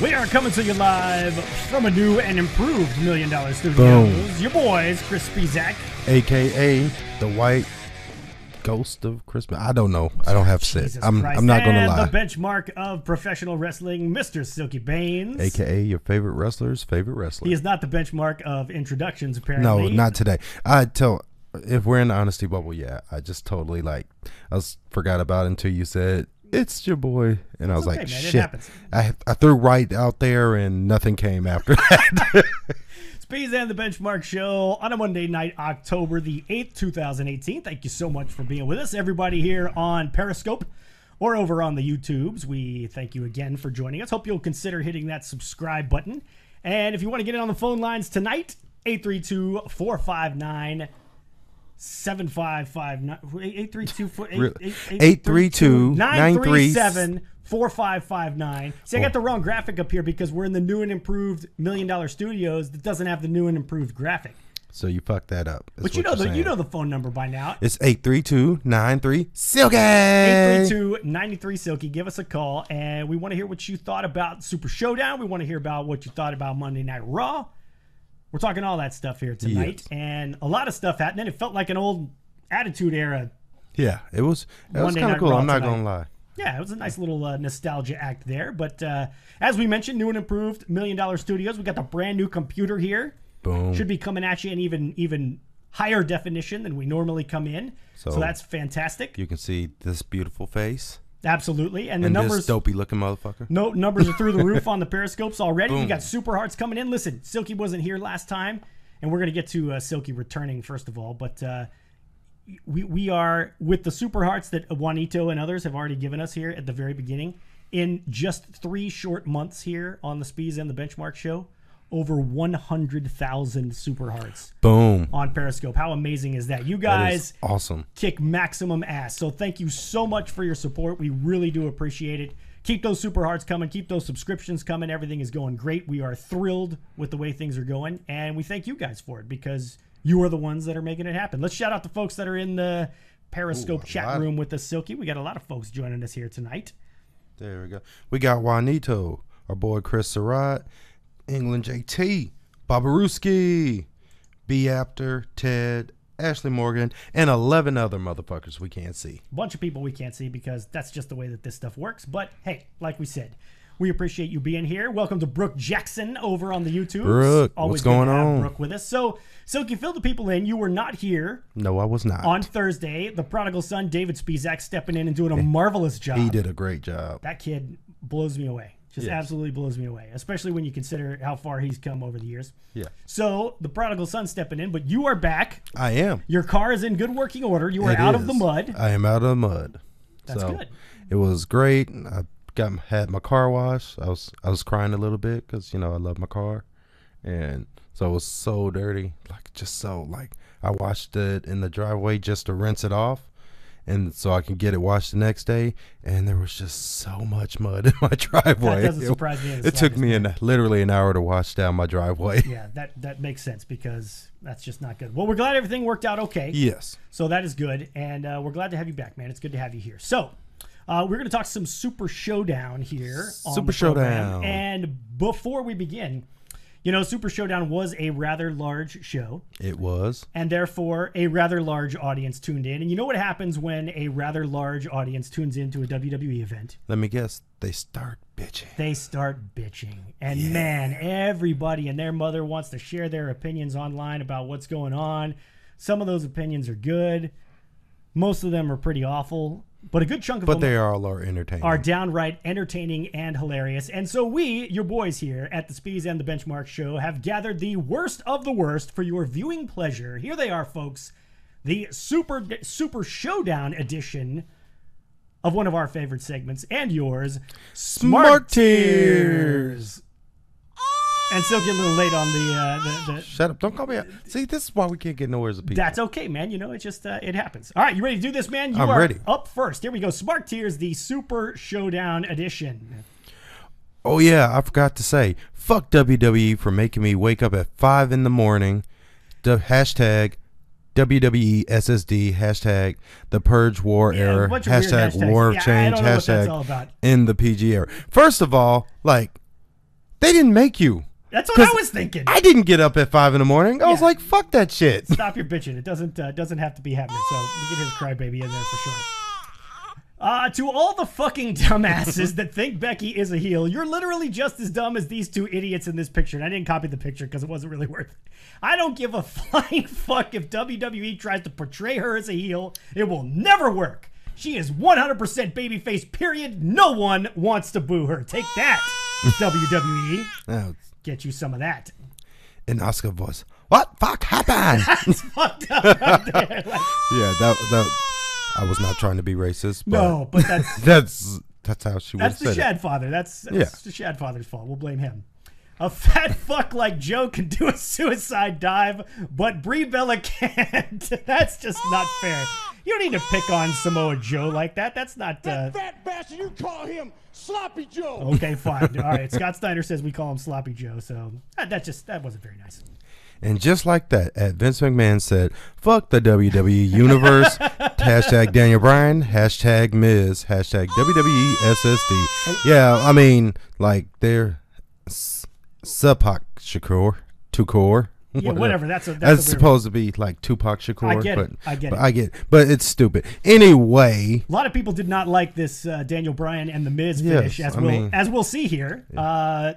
We are coming to you live from a new and improved $1 Million Studios. Boom. Your boys, Chris Speez, a.k.a. the White Ghost of Christmas. I don't know. I don't have set. I'm not going to lie. And the benchmark of professional wrestling, Mr. Silky Baines. A.k.a. your favorite wrestler's favorite wrestler. He is not the benchmark of introductions, apparently. No, not today. If we're in the honesty bubble, yeah. I just totally, forgot about it until you said, it's your boy. And I was like, man, shit. I threw right out there and nothing came after that. Speez and the Benchmark Show on a Monday night, October the 8th, 2018. Thank you so much for being with us. Everybody here on Periscope or over on the YouTubes, we thank you again for joining us. Hope you'll consider hitting that subscribe button. And if you want to get in on the phone lines tonight, 832-459-7559. 832-937-4559. See, I got the wrong graphic up here because we're in the new and improved $1 Million Studios that doesn't have the new and improved graphic. So you fucked that up. But you know the phone number by now. It's 832-93-SILKY. 832-93-SILKY. Give us a call, and we want to hear what you thought about Super Showdown. We want to hear about what you thought about Monday Night Raw. We're talking all that stuff here tonight, yes. And a lot of stuff happening. It felt like an old Attitude Era. Yeah, it was kind of cool. I'm not going to lie. Yeah, it was a nice little nostalgia act there. But as we mentioned, new and improved $1 Million Studios. We got the brand new computer here. Boom. Should be coming at you in even higher definition than we normally come in. So that's fantastic. You can see this beautiful face. Absolutely. And the numbers, this dopey looking motherfucker. No, numbers are through the roof on the Periscopes already. Boom. We got Super Hearts coming in. Listen, Silky wasn't here last time, and we're going to get to Silky returning first of all. But we are, with the Super Hearts that Juanito and others have already given us here at the very beginning, in just 3 short months here on the Speez and the Benchmark Show, over 100,000 Super Hearts. Boom. On Periscope. How amazing is that? You guys awesome. Kick maximum ass. So thank you so much for your support. We really do appreciate it. Keep those Super Hearts coming. Keep those subscriptions coming. Everything is going great. We are thrilled with the way things are going. And we thank you guys for it because you are the ones that are making it happen. Let's shout out the folks that are in the Periscope chat room with us, Silky. We got a lot of folks joining us here tonight. There we go. We got Juanito, our boy Chris Surratt, England JT, Babaruski, B. Apter, Ted, Ashley Morgan, and 11 other motherfuckers we can't see. A bunch of people we can't see because that's just the way that this stuff works. But hey, like we said, we appreciate you being here. Welcome to Brooke Jackson over on the YouTube. Brooke, always what's going good to have on? Brooke with us. So, Silky, fill the people in. You were not here. No, I was not. On Thursday, the prodigal son, David Spizak, stepping in and doing a marvelous job. He did a great job. That kid blows me away. Just absolutely blows me away, especially when you consider how far he's come over the years. Yeah. So the prodigal son stepping in, but you are back. I am. Your car is in good working order. You are out of the mud. I am out of the mud. That's good. It was great. I had my car washed. I was crying a little bit because I love my car, and so it was so dirty, I washed it in the driveway just to rinse it off. And so I can get it washed the next day, and there was just so much mud in my driveway. That doesn't surprise me. It took me literally an hour to wash down my driveway. Yeah, that makes sense because that's just not good. Well, we're glad everything worked out okay. Yes. So that is good, and we're glad to have you back, man. It's good to have you here. So we're going to talk some Super Showdown here on Super the program. Showdown. And before we begin, Super Showdown was a rather large show. It was. And therefore, a rather large audience tuned in. And you know what happens when a rather large audience tunes into a WWE event? Let me guess. They start bitching. They start bitching. And man, everybody and their mother wants to share their opinions online about what's going on. Some of those opinions are good. Most of them are pretty awful. But a good chunk of them they all are entertaining. Are downright entertaining and hilarious. And so we, your boys here at the Speez and the Benchmark Show, have gathered the worst of the worst for your viewing pleasure. Here they are, folks. The Super Showdown edition of one of our favorite segments and yours, Smart Tears. And still get a little late on the Shut up. Don't call me out. See, this is why we can't get nowhere as a people. That's okay, man. It just it happens. All right, you ready to do this, man? I'm ready. Up first. Here we go. Smart Tears, the Super Showdown edition. Oh, yeah. I forgot to say, fuck WWE for making me wake up at 5 in the morning. Hashtag WWE SSD. Hashtag the Purge War era. Hashtag War of Change. Hashtag in the PG era. First of all, They didn't make you. That's what I was thinking. I didn't get up at 5 in the morning. I was like, fuck that shit. Stop your bitching. It doesn't have to be happening. So we get his crybaby in there for sure. To all the fucking dumbasses that think Becky is a heel, you're literally just as dumb as these two idiots in this picture. And I didn't copy the picture because it wasn't really worth it. I don't give a flying fuck if WWE tries to portray her as a heel. It will never work. She is 100% babyface, period. No one wants to boo her. Take that, WWE. Oh. Get you some of that. In Oscar voice, what fuck happened? That's fucked up right there. Yeah, that I was not trying to be racist. But no, but that's that's how she that's would the say Shad it. father. That's the Shad father's fault. We'll blame him. A fat fuck like Joe can do a suicide dive, but Brie Bella can't. That's just not fair. You don't need to pick on Samoa Joe like that. That's not. That fat bastard, you call him Sloppy Joe. Okay, fine. All right. Scott Steiner says we call him Sloppy Joe, so that wasn't very nice. And just like that, Vince McMahon said, fuck the WWE Universe, hashtag Daniel Bryan, hashtag Miz, hashtag WWE SSD. Yeah, I mean, like, they're Tupac Shakur. Yeah, whatever. That's supposed to be like Tupac Shakur. I get it. I get it. But it's stupid. Anyway. A lot of people did not like this Daniel Bryan and the Miz finish, Yes, as we'll see here. Yeah.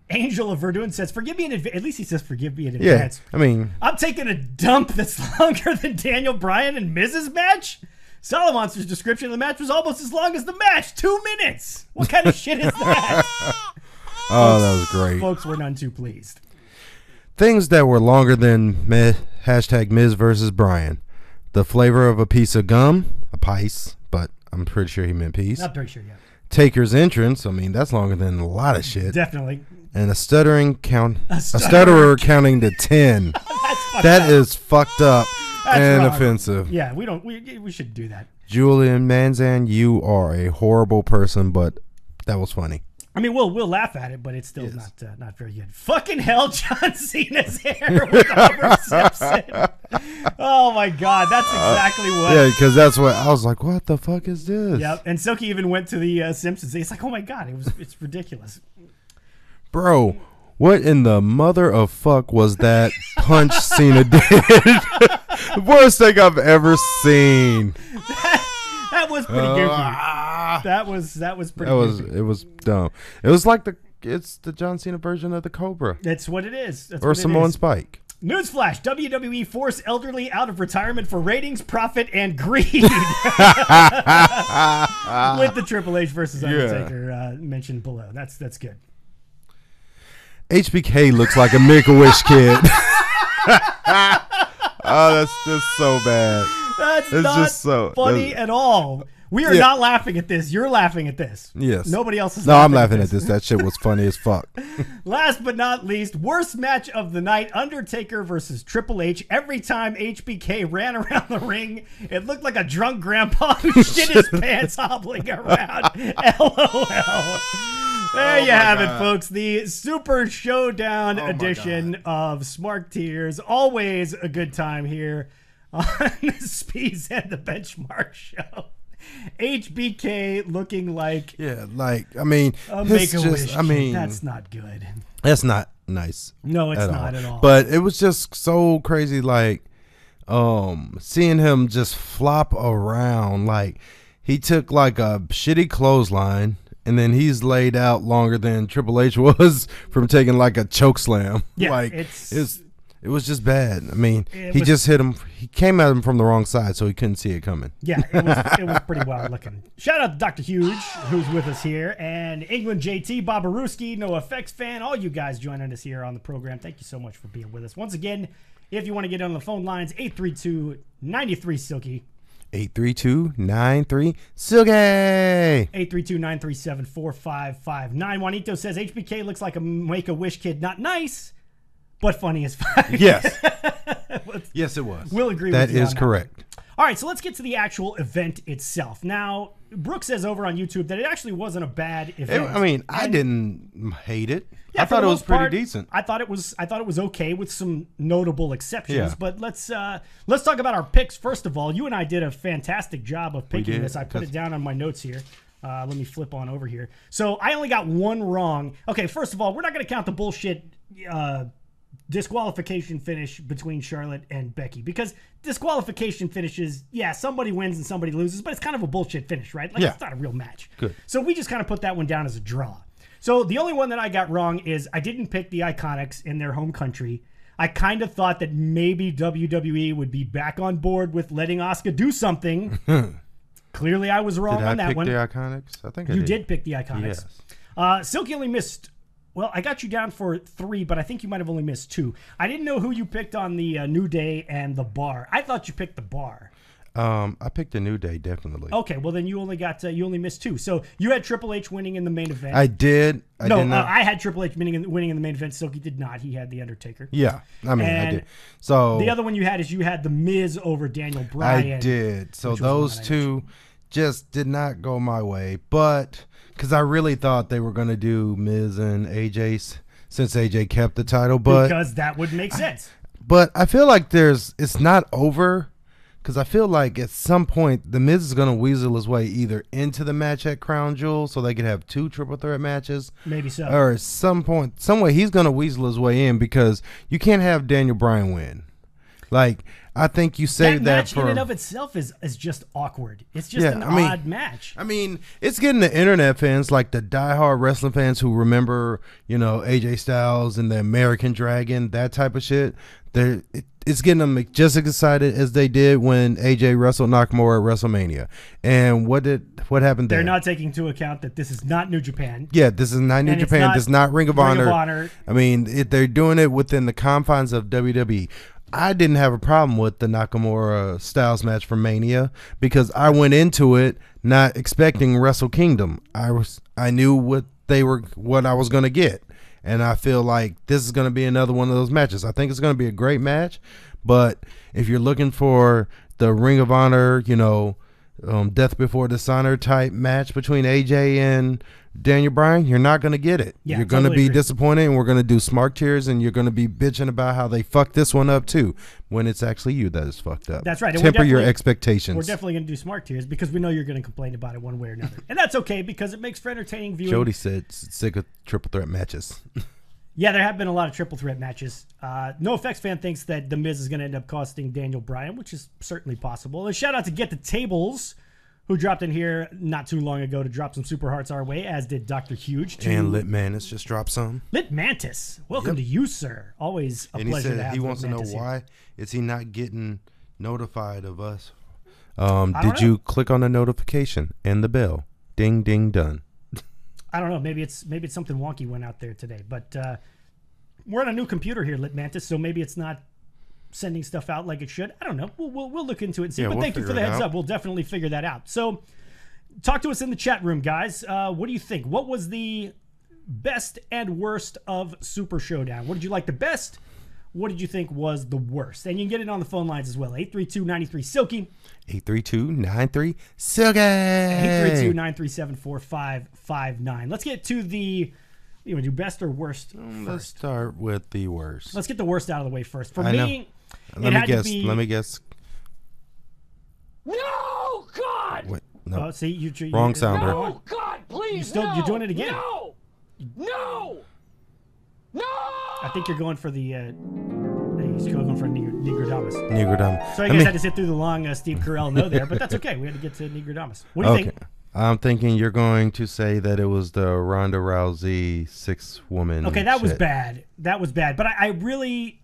Angel of Verdun says, forgive me in advance. At least he says, forgive me in advance. Yeah, I mean, I'm taking a dump that's longer than Daniel Bryan and Miz's match. Salamonster's description of the match was almost as long as the match. 2 minutes. What kind of shit is that? Oh, that was great. Folks were none too pleased. Things that were longer than hashtag Miz versus Bryan. The flavor of a piece of gum, a piece, but I'm pretty sure he meant piece. Not pretty sure, yeah. Taker's entrance, I mean, that's longer than a lot of shit. Definitely. And a stutterer counting to 10. That is fucked up and wrong. Offensive. Yeah, we should do that. Julian Manzan, you are a horrible person, but that was funny. I mean, we'll laugh at it, but it's still not very good. Fucking hell, John Cena's hair with Homer Simpson. Oh my God, that's exactly what. Yeah, because that's what I was like. What the fuck is this? Yep. And Silky even went to the Simpsons. It's like, oh my God, it's ridiculous. Bro, what in the mother of fuck was that punch Cena did? The worst thing I've ever seen. That was pretty goofy. That was pretty goofy. It was dumb. It was like it's the John Cena version of the Cobra. That's what it is. Or Samoan Spike. Newsflash, WWE force elderly out of retirement for ratings, profit, and greed. With the Triple H versus Undertaker mentioned below. That's good. HBK looks like a Make-A-Wish kid. Oh, that's just so bad. That's not just so funny at all. We are not laughing at this. You're laughing at this. Yes. Nobody else is laughing. No, I'm laughing at this. That shit was funny as fuck. Last but not least, worst match of the night, Undertaker versus Triple H. Every time HBK ran around the ring, it looked like a drunk grandpa who shit his pants hobbling around. LOL. There you have it, folks. The Super Showdown edition of Smart Tears. Always a good time here on the Speez and the Benchmark Show. HBK looking like I mean, a Make-A-Wish. I mean, that's not good. That's not nice. No, it's not at all. But it was just so crazy, like seeing him just flop around. Like he took like a shitty clothesline, and then he's laid out longer than Triple H was from taking like a choke slam. Yeah, like it was just bad. I mean, he just hit him. He came at him from the wrong side, so he couldn't see it coming. Yeah, it was pretty wild looking. Shout out to Dr. Huge, who's with us here, and England JT, Bobaruski, No Effects Fan, all you guys joining us here on the program. Thank you so much for being with us. Once again, if you want to get on the phone lines, 832-93-SILKY. 832-93-SILKY. 832-937-4559. Juanito says, HBK looks like a Make-A-Wish kid. Not nice, but funny as fuck. Yes. Yes, it was. We'll agree that with you. That is correct. All right, so let's get to the actual event itself. Now, Brooke says over on YouTube that it actually wasn't a bad event. I didn't hate it. Yeah, I thought it was pretty decent. I thought it was okay with some notable exceptions. Yeah. But let's talk about our picks first of all. You and I did a fantastic job of picking this. I put it down on my notes here. Let me flip on over here. So I only got one wrong. Okay, first of all, we're not going to count the bullshit disqualification finish between Charlotte and Becky, because disqualification finishes, yeah, somebody wins and somebody loses, but it's kind of a bullshit finish, right? Like, it's not a real match. Good. So we just kind of put that one down as a draw. So the only one that I got wrong is I didn't pick the Iconics in their home country. I kind of thought that maybe WWE would be back on board with letting Asuka do something. Clearly, I was wrong on that one. Did I pick the Iconics? I think I did. You did pick the Iconics. Yes. Silky only missed... Well, I got you down for 3, but I think you might have only missed 2. I didn't know who you picked on the New Day and the Bar. I thought you picked the Bar. I picked the New Day, definitely. Okay, well then you only missed 2. So you had Triple H winning in the main event. I did. I had Triple H winning in the main event. Silky did not. He had the Undertaker. Yeah, I mean, I did. So the other one you had is the Miz over Daniel Bryan. I did. So those two just did not go my way, but because I really thought they were going to do Miz and AJ since AJ kept the title, but because that would make sense. But I feel like it's not over, because I feel like at some point the Miz is going to weasel his way either into the match at Crown Jewel so they could have 2 triple threat matches, maybe so, or at some point, some way he's going to weasel his way in, because you can't have Daniel Bryan win. Like, I think you say that match for in and of itself is just awkward. It's just an odd match. I mean, it's getting the internet fans, like the diehard wrestling fans who remember, AJ Styles and the American Dragon, that type of shit. It's getting them just as excited as they did when AJ wrestled Nakamura at WrestleMania. And what happened there? They're not taking into account that this is not New Japan. Yeah, this is not New Japan. This is not Ring of Honor. I mean, they're doing it within the confines of WWE. I didn't have a problem with the Nakamura Styles match for Mania, because I went into it not expecting Wrestle Kingdom. I knew what I was going to get, and I feel like this is going to be another one of those matches. I think it's going to be a great match, but if you're looking for the Ring of Honor, Death Before Dishonor type match between AJ and Daniel Bryan, you're not going to get it. You're going to be disappointed, and we're going to do smart tears, and you're going to be bitching about how they fucked this one up too, when it's actually you that is fucked up. That's right. And temper your expectations. We're definitely going to do smart tears, because we know you're going to complain about it one way or another, and that's okay, because it makes for entertaining viewing. Jody said sick of triple threat matches. Yeah, there have been a lot of triple threat matches. NoFX fan thinks that The Miz is going to end up costing Daniel Bryan, which is certainly possible. And shout out to Get the Tables, who dropped in here not too long ago to drop some super hearts our way, as did Dr. Huge. And Lit Mantis just dropped some. Lit Mantis, welcome to you, sir. Always a pleasure to have you. He wants to know why is he not getting notified of us. Did you click on the notification and the bell? Ding, ding, done. I don't know. Maybe it's something wonky went out there today. But we're on a new computer here, Lit Mantis, so maybe it's not sending stuff out like it should. I don't know. We'll look into it and see. But thank you for the heads up. We'll definitely figure that out. So talk to us in the chat room, guys. What do you think? What was the best and worst of Super Showdown? What did you like the best? What did you think was the worst? And you can get it on the phone lines as well. 832-93-SILKY. 832-93-SILKY. 832-937-4559. Let's get to the... You want to do best or worst first? Let's start with the worst. Let's get the worst out of the way first. For me, let me guess. No, God! Wait, no. Oh, see, you wrong sounder. No, God, please, you're doing it again. No! No! No! I think you're going for the... he's going for Negrodamus. Negrodamus. So I guess I had to sit through the long Steve Carell no there, but that's okay. We had to get to Negrodamus. What do you think? I'm thinking you're going to say that it was the Ronda Rousey 6-woman. Okay, that was bad. That was bad. But I really,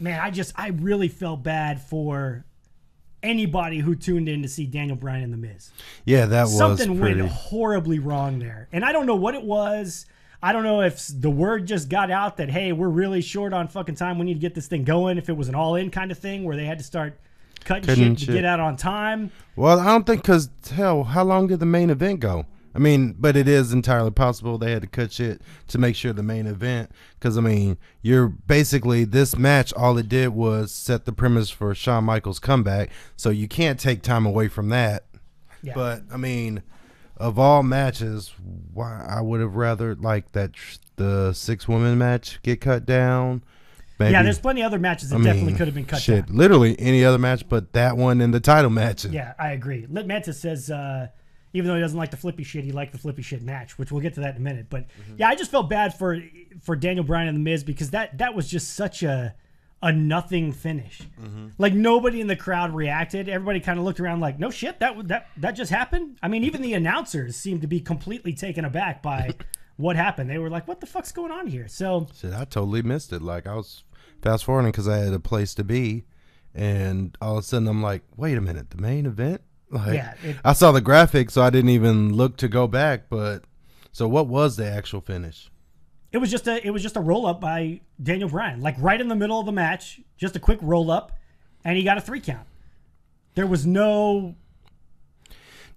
man, I really felt bad for anybody who tuned in to see Daniel Bryan and The Miz. Yeah, that was something went horribly wrong there. And I don't know what it was. I don't know if the word just got out that, hey, we're really short on fucking time. We need to get this thing going. If it was an all-in kind of thing where they had to start cutting shit to get out on time. Well, I don't think, because hell, how long did the main event go? I mean, but it is entirely possible they had to cut shit to make sure the main event, because I mean, you're basically, this match, all it did was set the premise for Shawn Michaels' comeback, so you can't take time away from that. Yeah. But I mean, of all matches, why I would have rather like that the 6-woman match get cut down. Maybe. Yeah, there's plenty of other matches that definitely could have been cut down. Literally any other match but that one and the title matches. Yeah, I agree. Lit Mantis says Even though he doesn't like the flippy shit, he liked the flippy shit match, which we'll get to that in a minute. But yeah, I just felt bad for Daniel Bryan and The Miz because that was just such a nothing finish. Like nobody in the crowd reacted. Everybody kind of looked around like, no shit, that just happened. I mean, even the announcers seemed to be completely taken aback by what happened. They were like, what the fuck's going on here? So shit, I totally missed it. Like I was fast forwarding because I had a place to be, and all of a sudden I'm like, wait a minute, the main event? Like, yeah, I saw the graphic, so I didn't even look to go back. But so, what was the actual finish? it was just a roll up by Daniel Bryan, like right in the middle of the match, just a quick roll up, and he got a 3 count. There was no.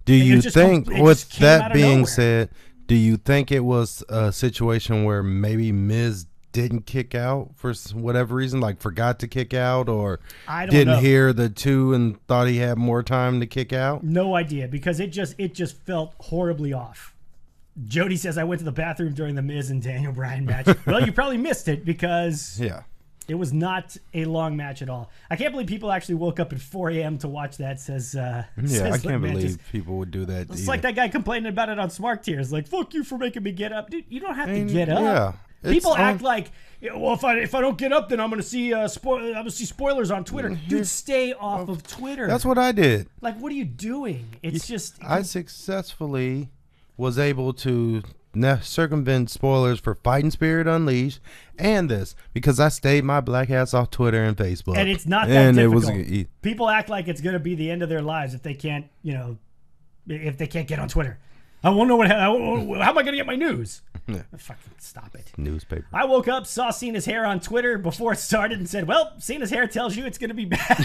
Do you think, with that being nowhere. said, do you think it was a situation where maybe Miz didn't kick out for whatever reason, like forgot to kick out, or I don't didn't know. hear the 2 and thought he had more time to kick out? No idea, because it just felt horribly off. Jody says, I went to the bathroom during the Miz and Daniel Bryan match. Well, you probably missed it because Yeah. it was not a long match at all. I can't believe people actually woke up at 4 a.m. to watch that, says Yeah, says I can't Mantis. believe people would do that. It's either. like that guy complaining about it on Smart Tears. Like, fuck you for making me get up. Dude, you don't have to And, get up. yeah, it's People on- act like, well, if I don't get up, then I'm gonna see spoilers on Twitter. Dude, stay off of Twitter. That's what I did. Like, what are you doing? It's just I successfully was able to circumvent spoilers for Fighting Spirit Unleashed and this because I stayed my black ass off Twitter and Facebook. and it's not that and difficult. it was People act like it's gonna be the end of their lives if they can't, if they can't get on Twitter. I won't know how am I gonna get my news? Yeah. Fucking stop it. newspaper. I woke up, saw Cena's hair on Twitter before it started, and said, well, Cena's hair tells you it's going to be bad.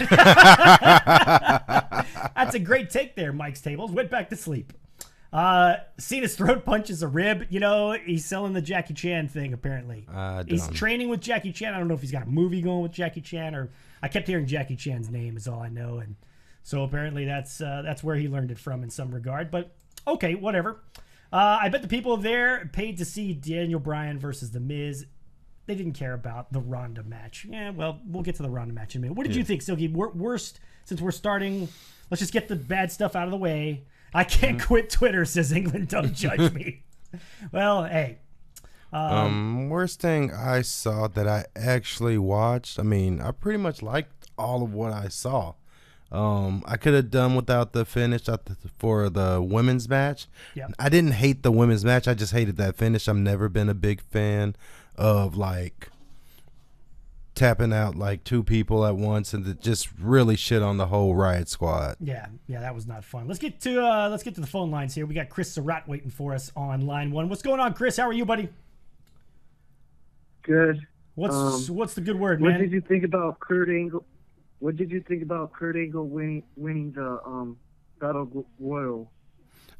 That's a great take there, Mike's Tables. Went back to sleep. Cena's throat punches a rib. He's selling the Jackie Chan thing, apparently. He's training with Jackie Chan. I don't know if he's got a movie going with Jackie Chan, or I kept hearing Jackie Chan's name is all I know. And so apparently that's where he learned it from in some regard. But okay, whatever. I bet the people there paid to see Daniel Bryan versus The Miz. They didn't care about the Ronda match. Yeah, well, we'll get to the Ronda match in a minute. What did you think, Silky? Worst, since we're starting, let's just get the bad stuff out of the way. I can't quit Twitter, says England. Don't judge me. Well, hey. Worst thing I saw that I actually watched, I mean, I pretty much liked all of what I saw. I could have done without the finish for the women's match. Yeah. I didn't hate the women's match. I just hated that finish. I've never been a big fan of like tapping out like 2 people at once and to just really shit on the whole Riot Squad. Yeah, that was not fun. Let's get to the phone lines here. We got Chris Surratt waiting for us on line 1. What's going on, Chris? How are you, buddy? Good. What's the good word, man? What did you think about Kurt Angle? What did you think about Kurt Angle winning the Battle Royal?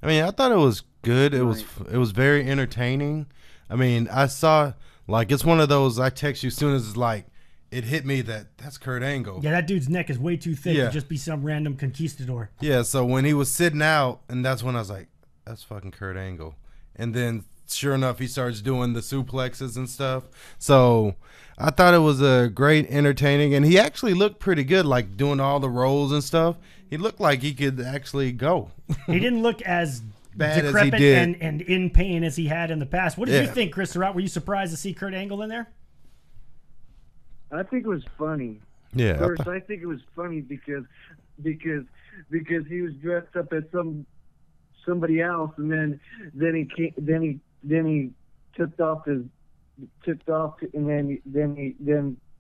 I mean, I thought it was good. It was very entertaining. I mean, I saw like it's one of those I text you as soon as it's like it hit me that's Kurt Angle. Yeah, that dude's neck is way too thick to just be some random conquistador. Yeah, so when he was sitting out, and that's when I was like, that's fucking Kurt Angle. And then sure enough, he starts doing the suplexes and stuff. So I thought it was a great entertaining, and he actually looked pretty good, like doing all the rolls and stuff. He looked like he could actually go. He didn't look as bad decrepit as he did. and in pain as he had in the past. What did you Yeah. think, Chris Surratt? Were you surprised to see Kurt Angle in there? I think it was funny. Yeah. First, I think it was funny because he was dressed up as somebody else, and then he took off, and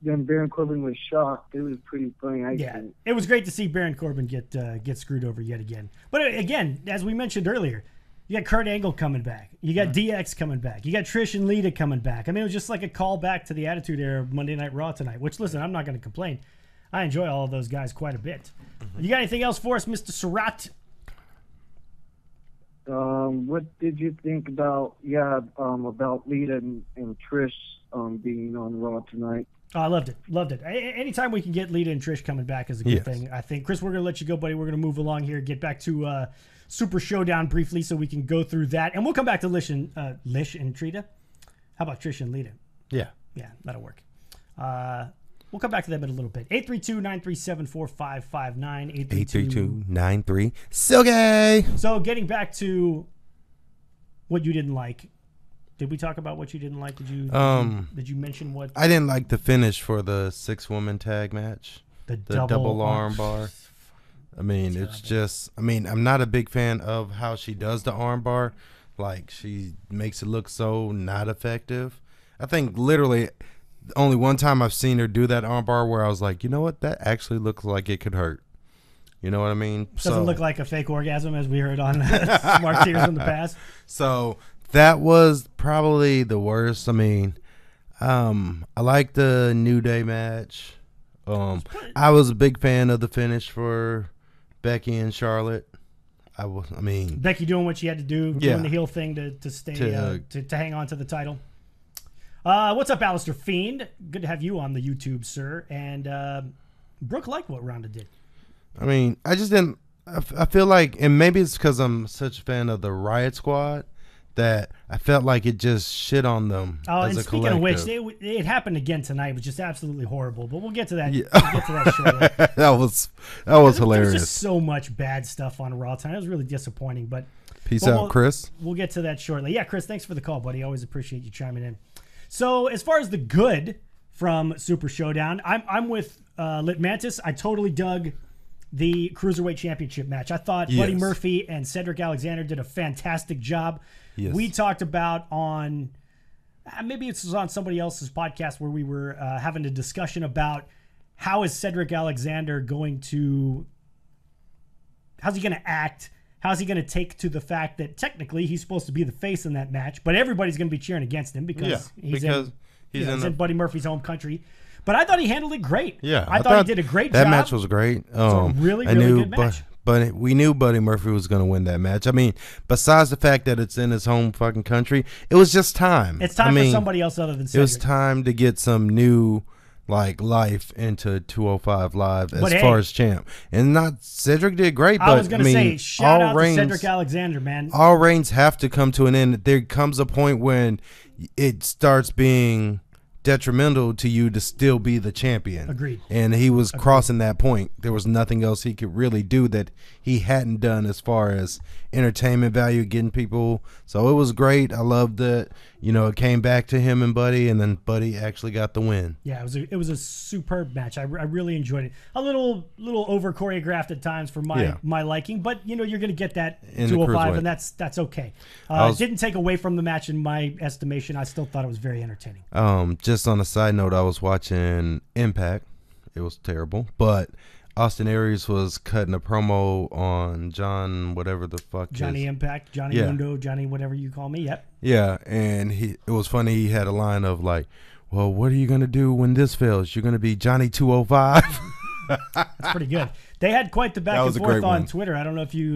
then Baron Corbin was shocked. It was pretty funny. I think. It was great to see Baron Corbin get screwed over yet again. But again, as we mentioned earlier, you got Kurt Angle coming back. You got DX coming back. You got Trish and Lita coming back. I mean, it was just like a callback to the Attitude Era of Monday Night Raw tonight, which, listen, I'm not going to complain. I enjoy all of those guys quite a bit. You got anything else for us, Mr. Surratt? What did you think about Lita and Trish being on Raw tonight? Oh, I loved it. Anytime we can get Lita and Trish coming back is a good thing, I think. Chris, we're going to let you go, buddy. We're going to move along here, get back to Super Showdown briefly so we can go through that. And we'll come back to Lish and Trita. How about Trish and Lita? Yeah. Yeah, that'll work. We'll come back to them in a little bit. 832-937-4559. 832-93 Silky. So getting back to what you didn't like. Did we talk about what you didn't like? Did you mention what? I didn't like the finish for the 6-woman tag match. The double arm bar. I mean, it's just, I'm not a big fan of how she does the arm bar. Like, she makes it look so not effective. I think literally only one time I've seen her do that arm bar where I was like, you know what? That actually looks like it could hurt. You know what I mean? Doesn't look like a fake orgasm as we heard on Smart Tears in the past. So that was probably the worst. I mean, I like the New Day match. I was a big fan of the finish for Becky and Charlotte. Becky doing what she had to do, doing the heel thing to stay to hang on to the title. What's up, Alistair Fiend? Good to have you on the YouTube, sir. And Brooke liked what Ronda did. I mean, I just didn't. I feel like, and maybe it's because I'm such a fan of the Riot Squad, that I felt like it just shit on them as a collective. Speaking of which, it happened again tonight. It was just absolutely horrible. But we'll get to that. Yeah. We'll get to that shortly. that was hilarious. There's just so much bad stuff on Raw tonight. It was really disappointing. But peace out, Chris. We'll get to that shortly. Yeah, Chris, thanks for the call, buddy. Always appreciate you chiming in. So as far as the good from Super Showdown, I'm with Lit Mantis. I totally dug the Cruiserweight Championship match. I thought Buddy Murphy and Cedric Alexander did a fantastic job. Yes. We talked about on, maybe it was on somebody else's podcast where we were having a discussion about how is Cedric Alexander how's he going to act? How's he going to take to the fact that technically he's supposed to be the face in that match, but everybody's going to be cheering against him because he's in Buddy Murphy's home country. But I thought he handled it great. Yeah, I thought he did a great job. That match was great. It was a really good match. But we knew Buddy Murphy was going to win that match. I mean, besides the fact that it's in his home fucking country, it was just time. It's time for somebody else other than Cedric. It was time to get some new life into 205 Live as far as champ. And Cedric did great, but I was going to say, shout out to Cedric Alexander, man. All reigns have to come to an end. There comes a point when it starts being detrimental to you to still be the champion. Agreed. And he was crossing that point. There was nothing else he could really do that he hadn't done as far as entertainment value, getting people. So it was great. I loved it. It came back to him and Buddy, and then Buddy actually got the win. Yeah, it was a superb match. I really enjoyed it. A little over choreographed at times for my liking, but you're going to get that in 205, and that's okay. Didn't take away from the match in my estimation. I still thought it was very entertaining. Just on a side note, I was watching Impact. It was terrible, but Austin Aries was cutting a promo on John, whatever the fuck Johnny Impact, Johnny Mundo, Johnny whatever you call me. Yep. Yeah, and it was funny. He had a line of like, "Well, what are you gonna do when this fails? You're gonna be Johnny 205." That's pretty good. They had quite the back and forth on Twitter. I don't know if you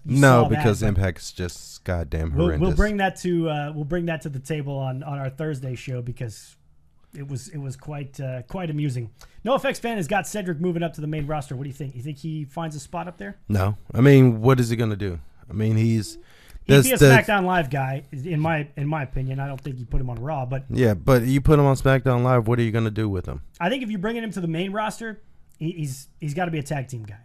no, saw because that, Impact's just goddamn horrendous. We'll bring that to the table on our Thursday show because it was quite amusing. NoFX fan has got Cedric moving up to the main roster. What do you think? You think he finds a spot up there? No. I mean, what is he going to do? I mean, he'd be a SmackDown Live guy, in my opinion. I don't think you put him on Raw, but yeah, but you put him on SmackDown Live. What are you going to do with him? I think if you're bringing him to the main roster, he's got to be a tag team guy.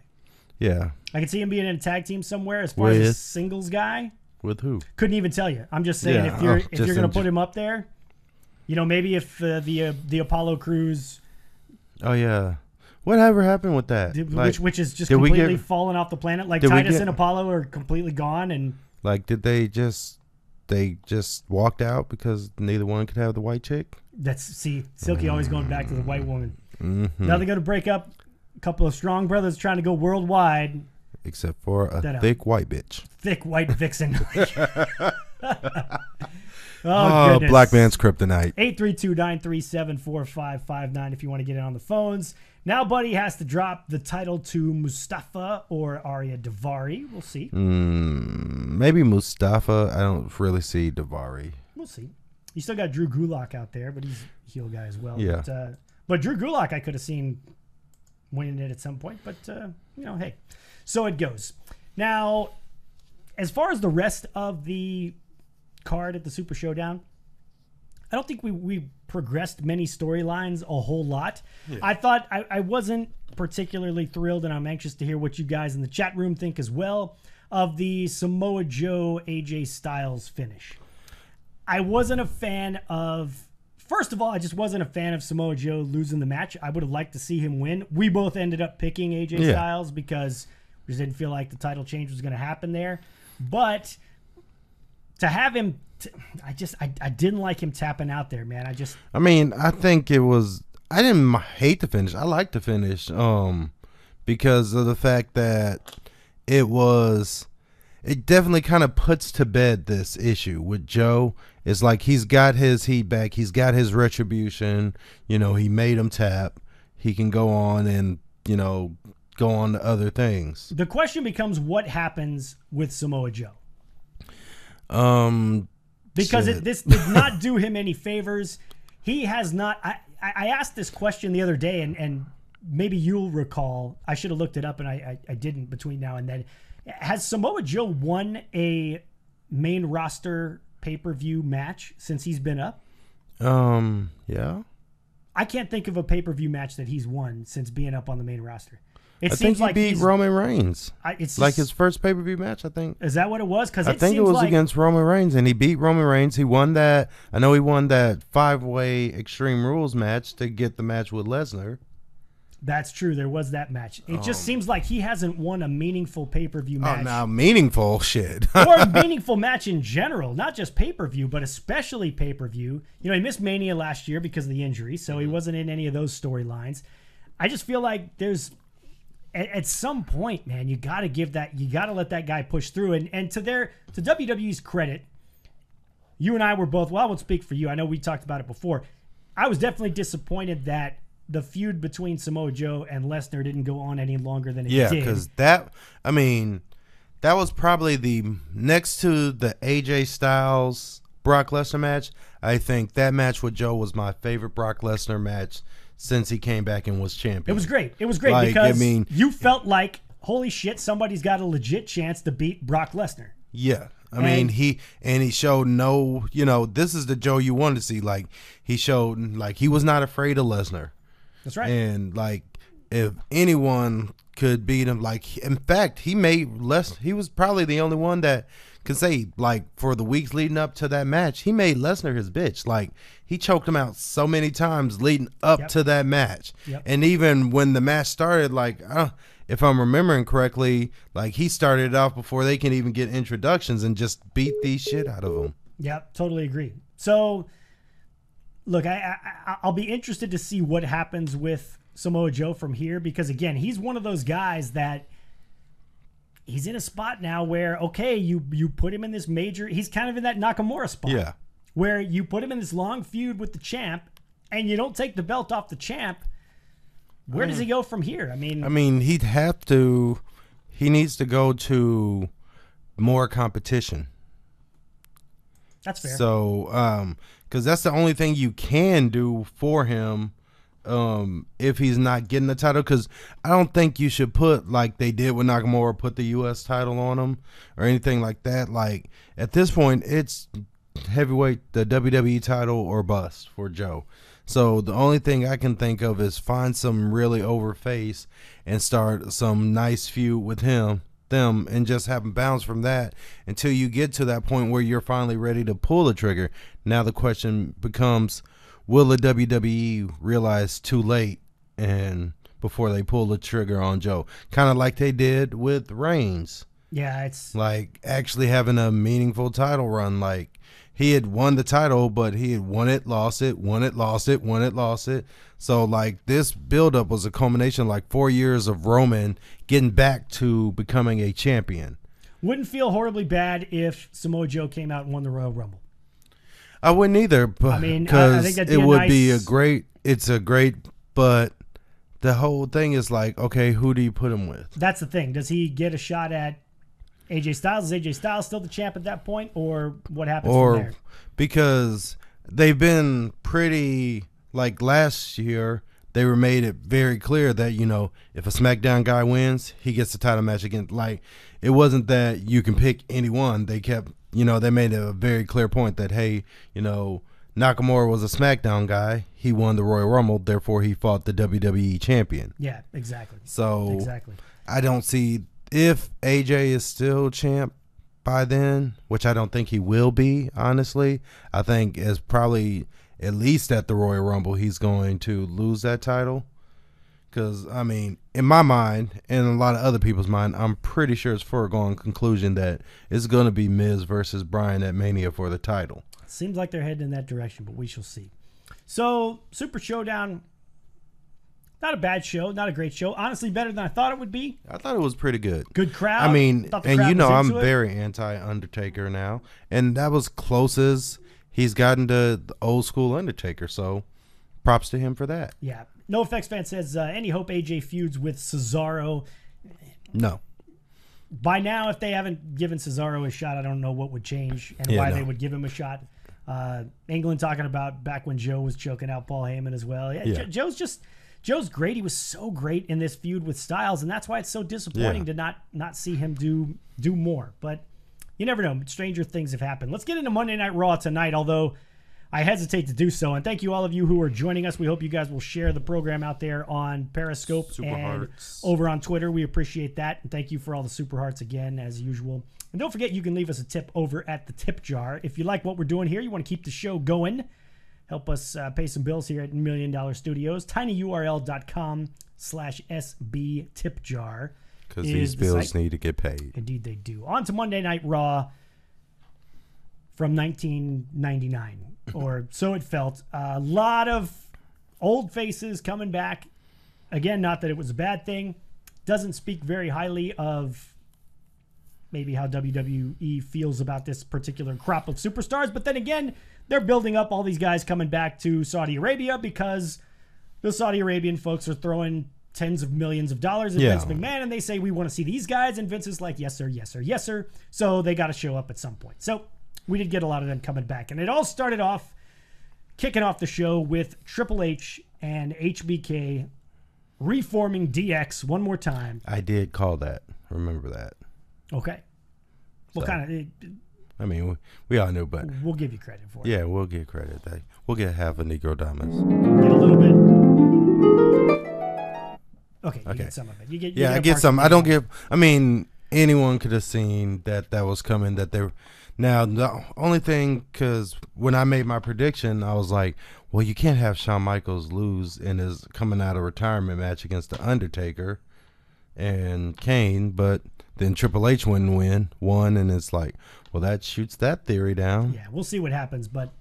Yeah, I can see him being in a tag team somewhere. As far as a singles guy, with who? Couldn't even tell you. I'm just saying if you're going to put him up there, maybe if the Apollo Crews. Oh yeah, whatever happened with that? Which is just completely fallen off the planet. Like Titus and Apollo are completely gone, and did they just walked out because neither one could have the white chick? Silky always going back to the white woman. Mm-hmm. Now they're going to break up. A couple of strong brothers trying to go worldwide. Except for a thick white bitch. Thick white vixen. Oh, goodness. Black man's kryptonite. 832-937-4559 if you want to get it on the phones. Now Buddy has to drop the title to Mustafa or Arya Daivari. We'll see. Maybe Mustafa. I don't really see Daivari. We'll see. You still got Drew Gulak out there, but he's a heel guy as well. Yeah. But Drew Gulak I could have seen winning it at some point. But, hey. So it goes. Now, as far as the rest of the card at the Super Showdown, I don't think we progressed many storylines a whole lot. Yeah. I thought I wasn't particularly thrilled, and I'm anxious to hear what you guys in the chat room think as well, of the Samoa Joe AJ Styles finish. I wasn't a fan of... First of all, I just wasn't a fan of Samoa Joe losing the match. I would have liked to see him win. We both ended up picking AJ Styles because we just didn't feel like the title change was going to happen there. But to have him, I didn't like him tapping out there, man. I mean, I think it was. I didn't hate the finish. I liked the finish, because of the fact that it was. It definitely kind of puts to bed this issue with Joe. It's like he's got his heat back. He's got his retribution. You know, he made him tap. He can go on and, you know, go on to other things. The question becomes, what happens with Samoa Joe? Because this did not do him any favors. He has not. I asked this question the other day, and maybe you'll recall. I should have looked it up, and I didn't between now and then. Has Samoa Joe won a main roster pay-per-view match since he's been up? Yeah. I can't think of a pay-per-view match that he's won since being up on the main roster. I think he beat Roman Reigns. It's like his first pay-per-view match, I think. Is that what it was? Because I think it was against Roman Reigns, and he beat Roman Reigns. He won that. I know he won that 5-way Extreme Rules match to get the match with Lesnar. That's true. There was that match. It just seems like he hasn't won a meaningful pay-per-view match. Oh, now meaningful shit. Or a meaningful match in general, not just pay-per-view, but especially pay-per-view. You know, he missed Mania last year because of the injury, so he wasn't in any of those storylines. I just feel like there's, at some point, man, you got to let that guy push through. And to WWE's credit, you and I were both, well, I won't speak for you. I know we talked about it before. I was definitely disappointed that the feud between Samoa Joe and Lesnar didn't go on any longer than it did. Yeah, because that was probably the next to the AJ Styles Brock Lesnar match. I think that match with Joe was my favorite Brock Lesnar match since he came back and was champion. It was great. It was great because you felt like, holy shit, somebody's got a legit chance to beat Brock Lesnar. Yeah. I mean, he showed no, you know, this is the Joe you wanted to see. Like, he showed, like, he was not afraid of Lesnar. That's right. And like, if anyone could beat him, like, in fact, he was probably the only one that could say, like, for the weeks leading up to that match, he made Lesnar his bitch. Like, he choked him out so many times leading up to that match. Yep. And even when the match started, like, if I'm remembering correctly, like, he started off before they can even get introductions and just beat the shit out of them. Yep, totally agree. So, look, I'll be interested to see what happens with Samoa Joe from here because, again, he's one of those guys that he's in a spot now where, okay, you put him in this major – he's kind of in that Nakamura spot. Yeah. Where you put him in this long feud with the champ and you don't take the belt off the champ. Where does he go from here? I mean, he'd have to – he needs to go to more competition. That's fair. So, because that's the only thing you can do for him if he's not getting the title. Because I don't think you should put, like they did with Nakamura, put the U.S. title on him or anything like that. Like, at this point, it's heavyweight, the WWE title or bust for Joe. So the only thing I can think of is find some really over face and start some nice feud with them and just have them bounce from that until you get to that point where you're finally ready to pull the trigger. Now the question becomes, will the WWE realize too late and before they pull the trigger on Joe? Kind of like they did with Reigns. Yeah, it's like actually having a meaningful title run. Like, he had won the title, but he had won it, lost it, won it, lost it, won it, lost it. So, like, this buildup was a culmination of, like, 4 years of Roman getting back to becoming a champion. Wouldn't feel horribly bad if Samoa Joe came out and won the Royal Rumble. I wouldn't either, but I mean, I think that'd be it's a great, but the whole thing is like, okay, who do you put him with? That's the thing. Does he get a shot at AJ Styles? Is AJ Styles still the champ at that point, or what happens from there? Because they've been pretty, like last year, they were made it very clear that, you know, if a SmackDown guy wins, he gets the title match again. Like, it wasn't that you can pick anyone. They kept, you know, they made a very clear point that, hey, you know, Nakamura was a SmackDown guy. He won the Royal Rumble, therefore he fought the WWE champion. Yeah, exactly. So exactly. I don't see if AJ is still champ by then, which I don't think he will be, honestly. I think is probably at least at the Royal Rumble he's going to lose that title. Because, I mean, in my mind, and a lot of other people's mind, I'm pretty sure it's foregone conclusion that it's going to be Miz versus Bryan at Mania for the title. Seems like they're heading in that direction, but we shall see. So, Super Showdown, not a bad show, not a great show. Honestly, better than I thought it would be. I thought it was pretty good. Good crowd. I mean, and you know I'm it. very anti-Undertaker now, and that was close as he's gotten to the old school Undertaker, so props to him for that. Yeah. NoFX fan says, any hope AJ feuds with Cesaro? No. By now, if they haven't given Cesaro a shot, I don't know what would change and why they would give him a shot. England talking about back when Joe was choking out Paul Heyman as well. Yeah. Joe's great. He was so great in this feud with Styles, and that's why it's so disappointing to not see him do more. But you never know. Stranger things have happened. Let's get into Monday Night Raw tonight, although I hesitate to do so. And thank you all of you who are joining us. We hope you guys will share the program out there on Periscope and over on Twitter. We appreciate that. And thank you for all the super hearts again, as usual. And don't forget, you can leave us a tip over at the tip jar. If you like what we're doing here, you want to keep the show going, help us pay some bills here at $1 Million Studios. tinyurl.com/SB tip jar. Because these bills need to get paid. Indeed they do. On to Monday Night Raw from 1999. Or so it felt. A lot of old faces coming back. Again, not that it was a bad thing. Doesn't speak very highly of maybe how WWE feels about this particular crop of superstars. But then again, they're building up all these guys coming back to Saudi Arabia because the Saudi Arabian folks are throwing tens of millions of dollars at Vince McMahon, and they say, we want to see these guys. And Vince is like, yes, sir, yes, sir, yes, sir. So they got to show up at some point. So we did get a lot of them coming back. And it all started off, kicking off the show with Triple H and HBK reforming DX one more time. I did call that. Remember that. Okay. What kind of... I mean, we all knew, but... We'll give you credit for it. Yeah, we'll get credit. We'll get half a Negro Diamonds. Get a little bit... Okay, you get some of it. I get some. I don't give... I mean, anyone could have seen that was coming, that they... Now, the only thing, because when I made my prediction, I was like, well, you can't have Shawn Michaels lose in his coming out of retirement match against The Undertaker and Kane, but then Triple H won, and it's like, well, that shoots that theory down. Yeah, we'll see what happens, but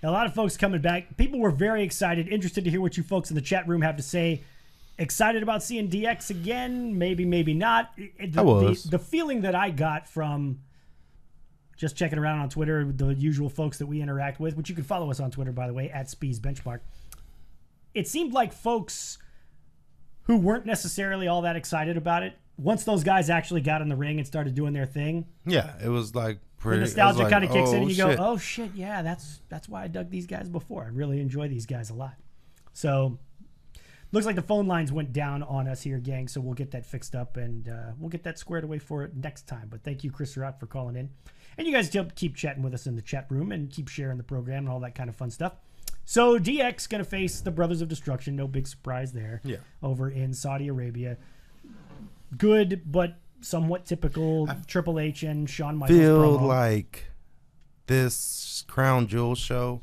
a lot of folks coming back. People were very excited, interested to hear what you folks in the chat room have to say. Excited about seeing DX again, maybe not. The feeling that I got from... just checking around on Twitter, the usual folks that we interact with, which you can follow us on Twitter, by the way, at Speez Benchmark. It seemed like folks who weren't necessarily all that excited about it, once those guys actually got in the ring and started doing their thing. Yeah, it was like pretty... The nostalgia kind of kicks in and you go, oh shit, yeah, that's why I dug these guys before. I really enjoy these guys a lot. So, looks like the phone lines went down on us here, gang, so we'll get that fixed up and we'll get that squared away for it next time. But thank you, Chris Surratt, for calling in. And you guys keep chatting with us in the chat room and keep sharing the program and all that kind of fun stuff. So DX going to face the Brothers of Destruction. No big surprise there. Yeah. Over in Saudi Arabia. Good, but somewhat typical Triple H and Shawn Michaels feel promo. Like this Crown Jewel show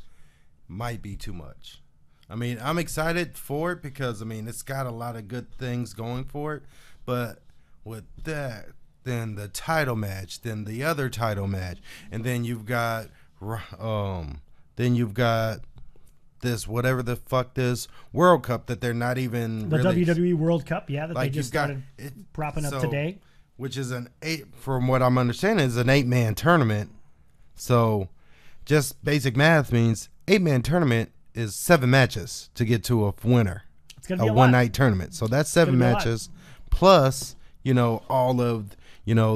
might be too much. I mean, I'm excited for it because, I mean, it's got a lot of good things going for it. But with that... then the title match, then the other title match, and then you've got this whatever the fuck this World Cup that they're not even the really, WWE World Cup, that like they just started propping up today, which is from what I'm understanding, is an 8-man tournament. So, just basic math means 8-man tournament is 7 matches to get to a winner. It's gonna be a one-night tournament. So that's 7 matches plus all of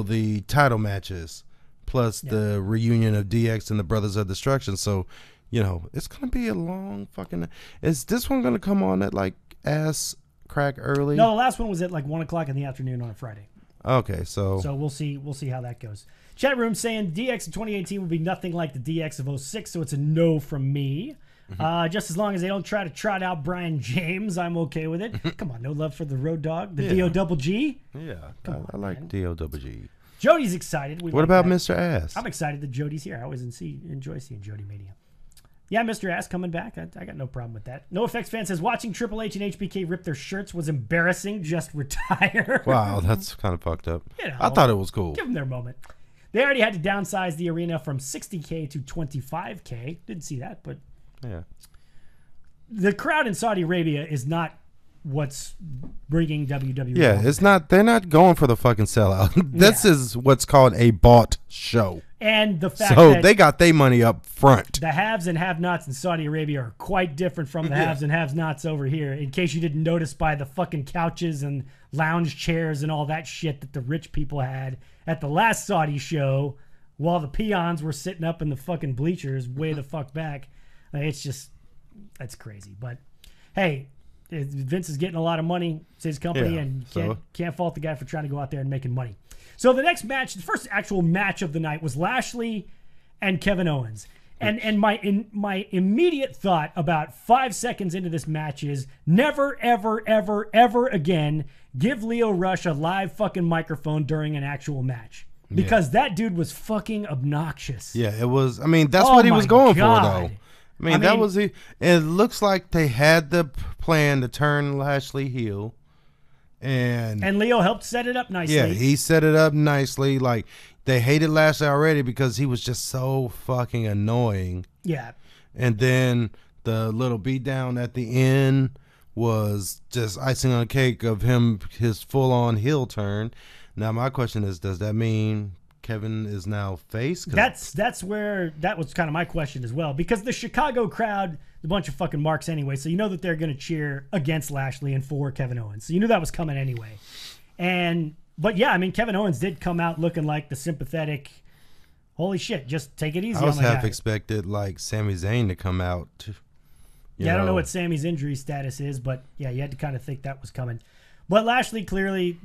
the title matches, plus the reunion of DX and the Brothers of Destruction. So, it's going to be a long fucking... Is this one going to come on at, like, ass crack early? No, the last one was at, like, 1 o'clock in the afternoon on a Friday. Okay, so... So we'll see how that goes. Chat room saying DX of 2018 will be nothing like the DX of 06, so it's a no from me. Just as long as they don't try to trot out Brian James, I'm okay with it. Come on, no love for the Road Dogg, the D-O-double-G? Yeah, I like D-O-double-G. Jody's excited. What about Mr. Ass? I'm excited that Jody's here. I always enjoy seeing Jody Mania. Yeah, Mr. Ass coming back. I got no problem with that. NoFX fan says, watching Triple H and HBK rip their shirts was embarrassing. Just retire. Wow, that's kind of fucked up. You know, I thought it was cool. Give them their moment. They already had to downsize the arena from 60K to 25K. Didn't see that, but Yeah. the crowd in Saudi Arabia is not what's bringing WWE. Yeah, it's not. They're not going for the fucking sellout. This is what's called a bought show. And the fact So that they got their money up front. the haves and have-nots in Saudi Arabia are quite different from the haves and have-nots over here. In case you didn't notice by the fucking couches and lounge chairs and all that shit that the rich people had at the last Saudi show, while the peons were sitting up in the fucking bleachers way the fuck back. It's just, that's crazy. But hey, Vince is getting a lot of money. It's his company, Yeah, and so? can't fault the guy for trying to go out there and making money. So the next match, the first actual match of the night, was Lashley and Kevin Owens. And my immediate thought about 5 seconds into this match is never, ever, ever, ever again give Leo Rush a live fucking microphone during an actual match. Because that dude was fucking obnoxious. Yeah, it was. I mean, that's Oh what he was my going God. for, though. I mean, that was it. It looks like they had the plan to turn Lashley heel. And Leo helped set it up nicely. yeah, he set it up nicely. Like, they hated Lashley already because he was just so fucking annoying. Yeah. And then the little beatdown at the end was just icing on the cake of his full-on heel turn. Now, my question is, does that mean Kevin is now face? That's where that was kind of my question as well, because the Chicago crowd, a bunch of fucking marks anyway, so you know that they're going to cheer against Lashley and for Kevin Owens. So you knew that was coming anyway. But yeah, I mean, Kevin Owens did come out looking like the sympathetic, holy shit, just take it easy I was on my half guy. expected like Sami Zayn to come out. I don't know what Sammy's injury status is, but yeah, you had to kind of think that was coming. But Lashley clearly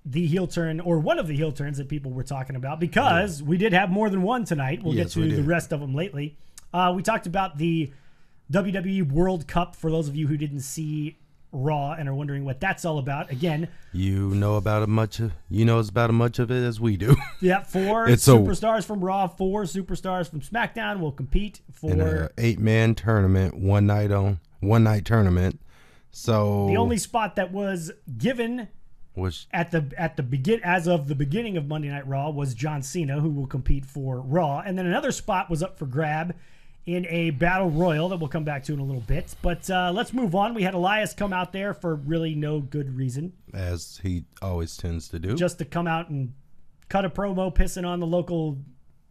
the heel turn, or one of the heel turns that people were talking about, because we did have more than one tonight. We'll get to the rest of them lately. We talked about the WWE World Cup for those of you who didn't see Raw and are wondering what that's all about. Again, you know about as much of it as we do. Yeah, 4 superstars from Raw, 4 superstars from SmackDown will compete for in an 8-man tournament, one night tournament. So the only spot that was given as of the beginning of Monday Night Raw was John Cena, who will compete for Raw, and then another spot was up for grab in a battle royal that we'll come back to in a little bit. But let's move on. We had Elias come out there for really no good reason, as he always tends to do, just to come out and cut a promo pissing on the local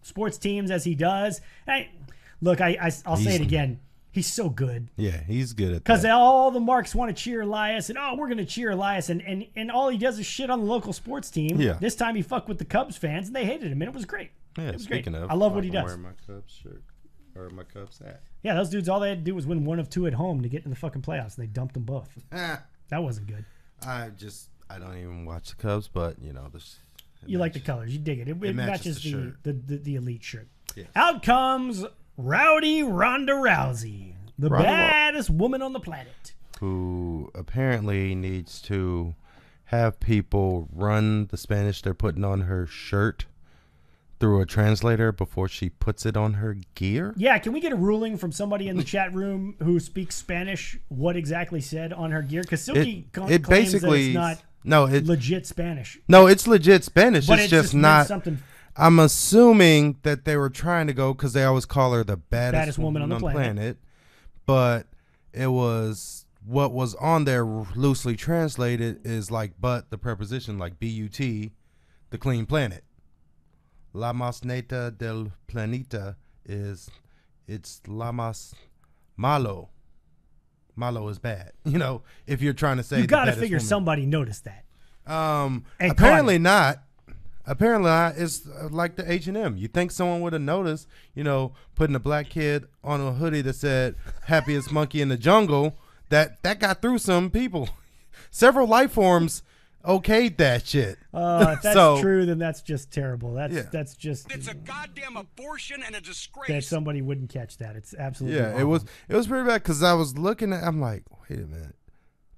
sports teams as he does. Hey, look, I'll say it again. He's so good. Yeah, he's good at that. Because all the marks want to cheer Elias, and we're going to cheer Elias, and all he does is shit on the local sports team. Yeah. This time he fucked with the Cubs fans, and they hated him, and it was great. Yeah, it was speaking great. of, I love what he does. Wear my Cubs shirt or my Cubs hat. Yeah, those dudes, all they had to do was win 1 of 2 at home to get in the fucking playoffs, and they dumped them both. That wasn't good. I don't even watch the Cubs, but you know this. You like the colors, you dig it. It matches the elite shirt. Yes. Out comes Rowdy Ronda Rousey, the baddest woman on the planet, who apparently needs to have people run the Spanish they're putting on her shirt through a translator before she puts it on her gear. Yeah, can we get a ruling from somebody in the chat room who speaks Spanish what exactly said on her gear? Because Silky claims basically that it's not legit Spanish. No, it's legit Spanish. But it's just not something. I'm assuming that they were trying to go, because they always call her the baddest woman on the planet. But it was, what was on there loosely translated is like, but the preposition, like B-U-T, the clean planet. La más neta del planeta it's la más malo. Malo is bad. You know, if you're trying to say you got to figure somebody noticed that. Apparently not. Apparently not. It's like the H&M. You think someone would have noticed, you know, putting a black kid on a hoodie that said happiest monkey in the jungle, that got through some people. Several life forms okayed that shit. If that's So- true, then that's just terrible. That's just It's a goddamn abortion and a disgrace. that somebody wouldn't catch that. It's absolutely Yeah, awful. it was pretty bad because I was looking at. I'm like, wait a minute,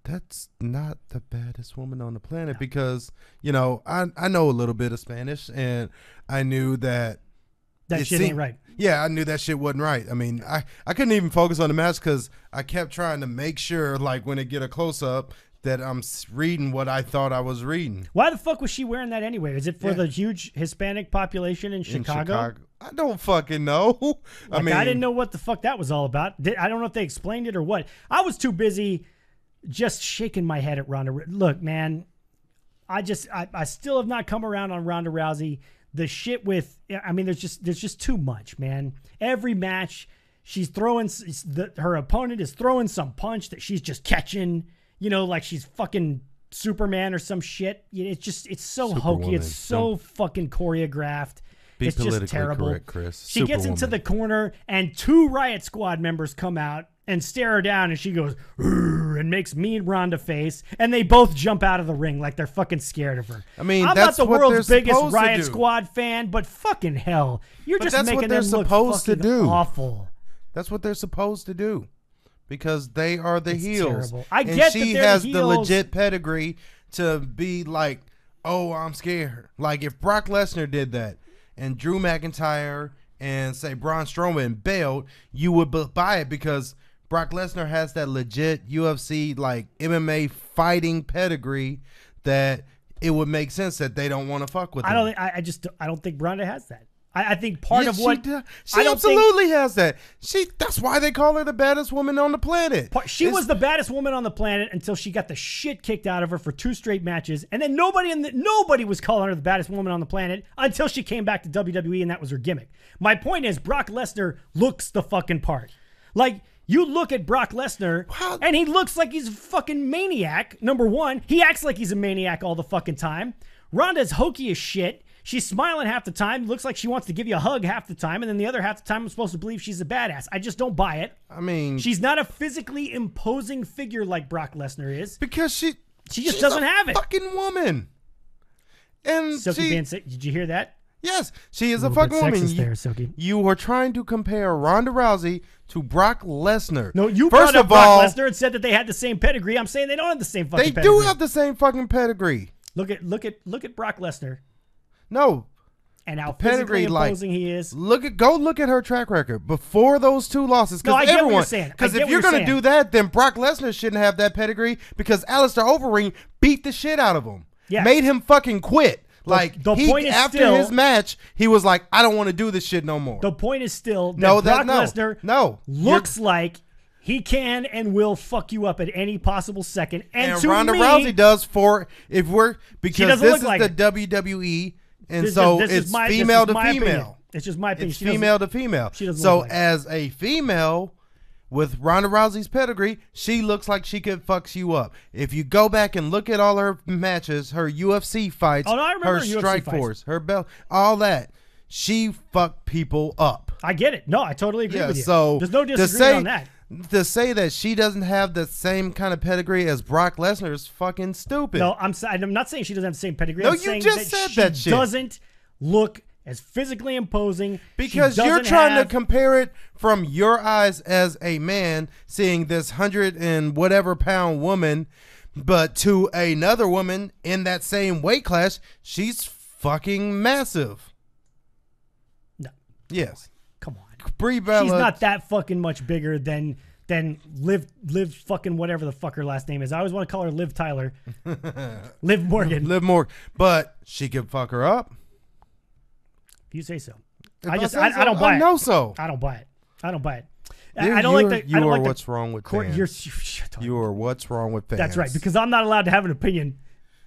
that's not the baddest woman on the planet because I know a little bit of Spanish and I knew that that it shit seemed- ain't right. Yeah, I knew that shit wasn't right. I mean, I couldn't even focus on the match because I kept trying to make sure, like, when it get a close up, that I'm reading what I thought I was reading. Why the fuck was she wearing that anyway? Is it for the huge Hispanic population in Chicago? I don't fucking know. I didn't know what the fuck that was all about. I don't know if they explained it or what. I was too busy just shaking my head at Ronda. Look, man, I still have not come around on Ronda Rousey. The shit with, I mean, there's just too much, man. Every match, she's throwing, her opponent is throwing some punch that she's just catching, like she's fucking Superman or some shit. It's so hokey. It's so fucking choreographed. It's just terrible. Correct, Chris. She gets into the corner and 2 Riot Squad members come out and stare her down, and she goes and makes mean Ronda face, and they both jump out of the ring like they're fucking scared of her. I mean, I'm that's not the what world's they're biggest supposed to Riot do. Squad fan, but fucking hell, you're But just that's what making they're them look supposed to fucking do. awful. That's what they're supposed to do because they are the It's heels. terrible. I and get that she they're the has the heels. legit pedigree to be like, oh, I'm scared. Like if Brock Lesnar did that and Drew McIntyre and say Braun Strowman bailed, you would buy it because Brock Lesnar has that legit UFC like MMA fighting pedigree that it would make sense that they don't want to fuck with him. I don't think Ronda has that. I think part Yes, of what she absolutely has that. That's why they call her the baddest woman on the planet. She was the baddest woman on the planet until she got the shit kicked out of her for 2 straight matches, and then nobody was calling her the baddest woman on the planet until she came back to WWE, and that was her gimmick. My point is, Brock Lesnar looks the fucking part. Like, you look at Brock Lesnar, and he looks like he's a fucking maniac. Number one, he acts like he's a maniac all the fucking time. Ronda's hokey as shit. She's smiling half the time. Looks like she wants to give you a hug half the time. And then the other half the time, I'm supposed to believe she's a badass. I just don't buy it. I mean, she's not a physically imposing figure like Brock Lesnar is. Because she just doesn't have it. Fucking woman. And Silky being sick. Did you hear that? Yes, she is a little bit fucking woman. sexist there, Silky. You were trying to compare Ronda Rousey to Brock Lesnar. No, you First brought up of all, Brock Lesnar and said that they had the same pedigree. I'm saying they don't have the same fucking they pedigree. do have the same fucking pedigree. Look at Brock Lesnar. No. And how Pedigree, physically like, imposing he is. Go look at her track record before those 2 losses. No, I Because get what everyone, you're saying. because if you're gonna do that, then Brock Lesnar shouldn't have that pedigree because Alistair Overeem beat the shit out of him. Yeah. Made him fucking quit. Like the point is after still- his match, he was like, I don't want to do this shit no more. The point is still that Brock Lesnar looks like he can and will fuck you up at any possible second. And to Ronda me, Rousey does because doesn't this look is like the it. WWE, and This so is it's my female to opinion. female. It's just my opinion. It's She doesn't- female to female. she doesn't So look like it. as a female with Ronda Rousey's pedigree, she looks like she could fuck you up. If you go back and look at all her matches, her UFC fights, Oh, no, I remember her her UFC strike fights. force, her belt, all that, she fucked people up. I get it. No, I totally agree with you. So there's no disagreement on that. To say that she doesn't have the same kind of pedigree as Brock Lesnar is fucking stupid. No, I'm not saying she doesn't have the same pedigree. No, I'm you saying just said she that shit. doesn't look as physically imposing Because She you're doesn't trying have- to compare it from your eyes as a man seeing this 100 and whatever pound woman, but to another woman in that same weight class, she's fucking massive. No, Yes. come on. Brie Bella. She's not that fucking much bigger than Liv fucking whatever the fuck her last name is. I always want to call her Liv Tyler. Liv Morgan. Liv more, but she could fuck her up. If you say so. If I just say I so, don't buy it. know so. I don't buy it. I don't buy it. You- I don't you're- like the. You I don't are like the what's wrong with court. fans. Shut up. You are what's wrong with fans. That's right, because I'm not allowed to have an opinion.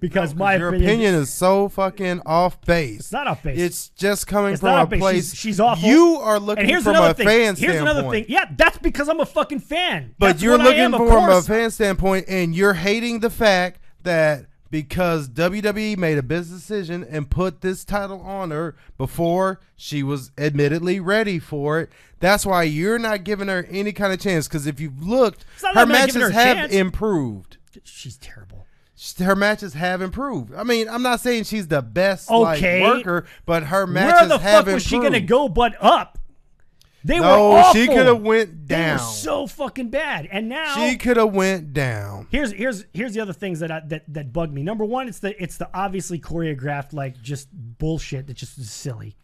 Because my your opinion is so fucking off base. It's not off base. It's just coming It's from not a off base. place. She's awful. You are looking And here's from another a thing. fan Here's standpoint. another thing. Yeah, that's because I'm a fucking fan. But That's you're what I looking am, of from a course. fan standpoint, and you're hating the fact that because WWE made a business decision and put this title on her before she was admittedly ready for it, that's why you're not giving her any kind of chance. Because if you've looked, It's not her that I'm not giving matches her a have chance. improved. She's terrible. her matches have improved. I mean, I'm not saying she's the best Okay. worker, but her matches Where the have fuck was improved. she gonna go but up? They were No, awful. she could have went They down. were so fucking bad. And now She could have went down. here's the other things that bug me. Number one, it's the obviously choreographed like just bullshit that just is silly.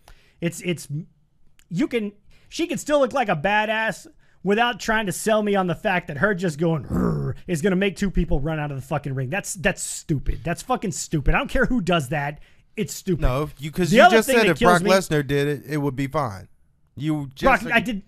She can still look like a badass without trying to sell me on the fact that her just going is going to make two people run out of the fucking ring. That's stupid. That's fucking stupid. I don't care who does that. It's stupid. No, because The you other just thing said that if Brock kills me- Lesnar did it, it would be fine. You just Brock, I did.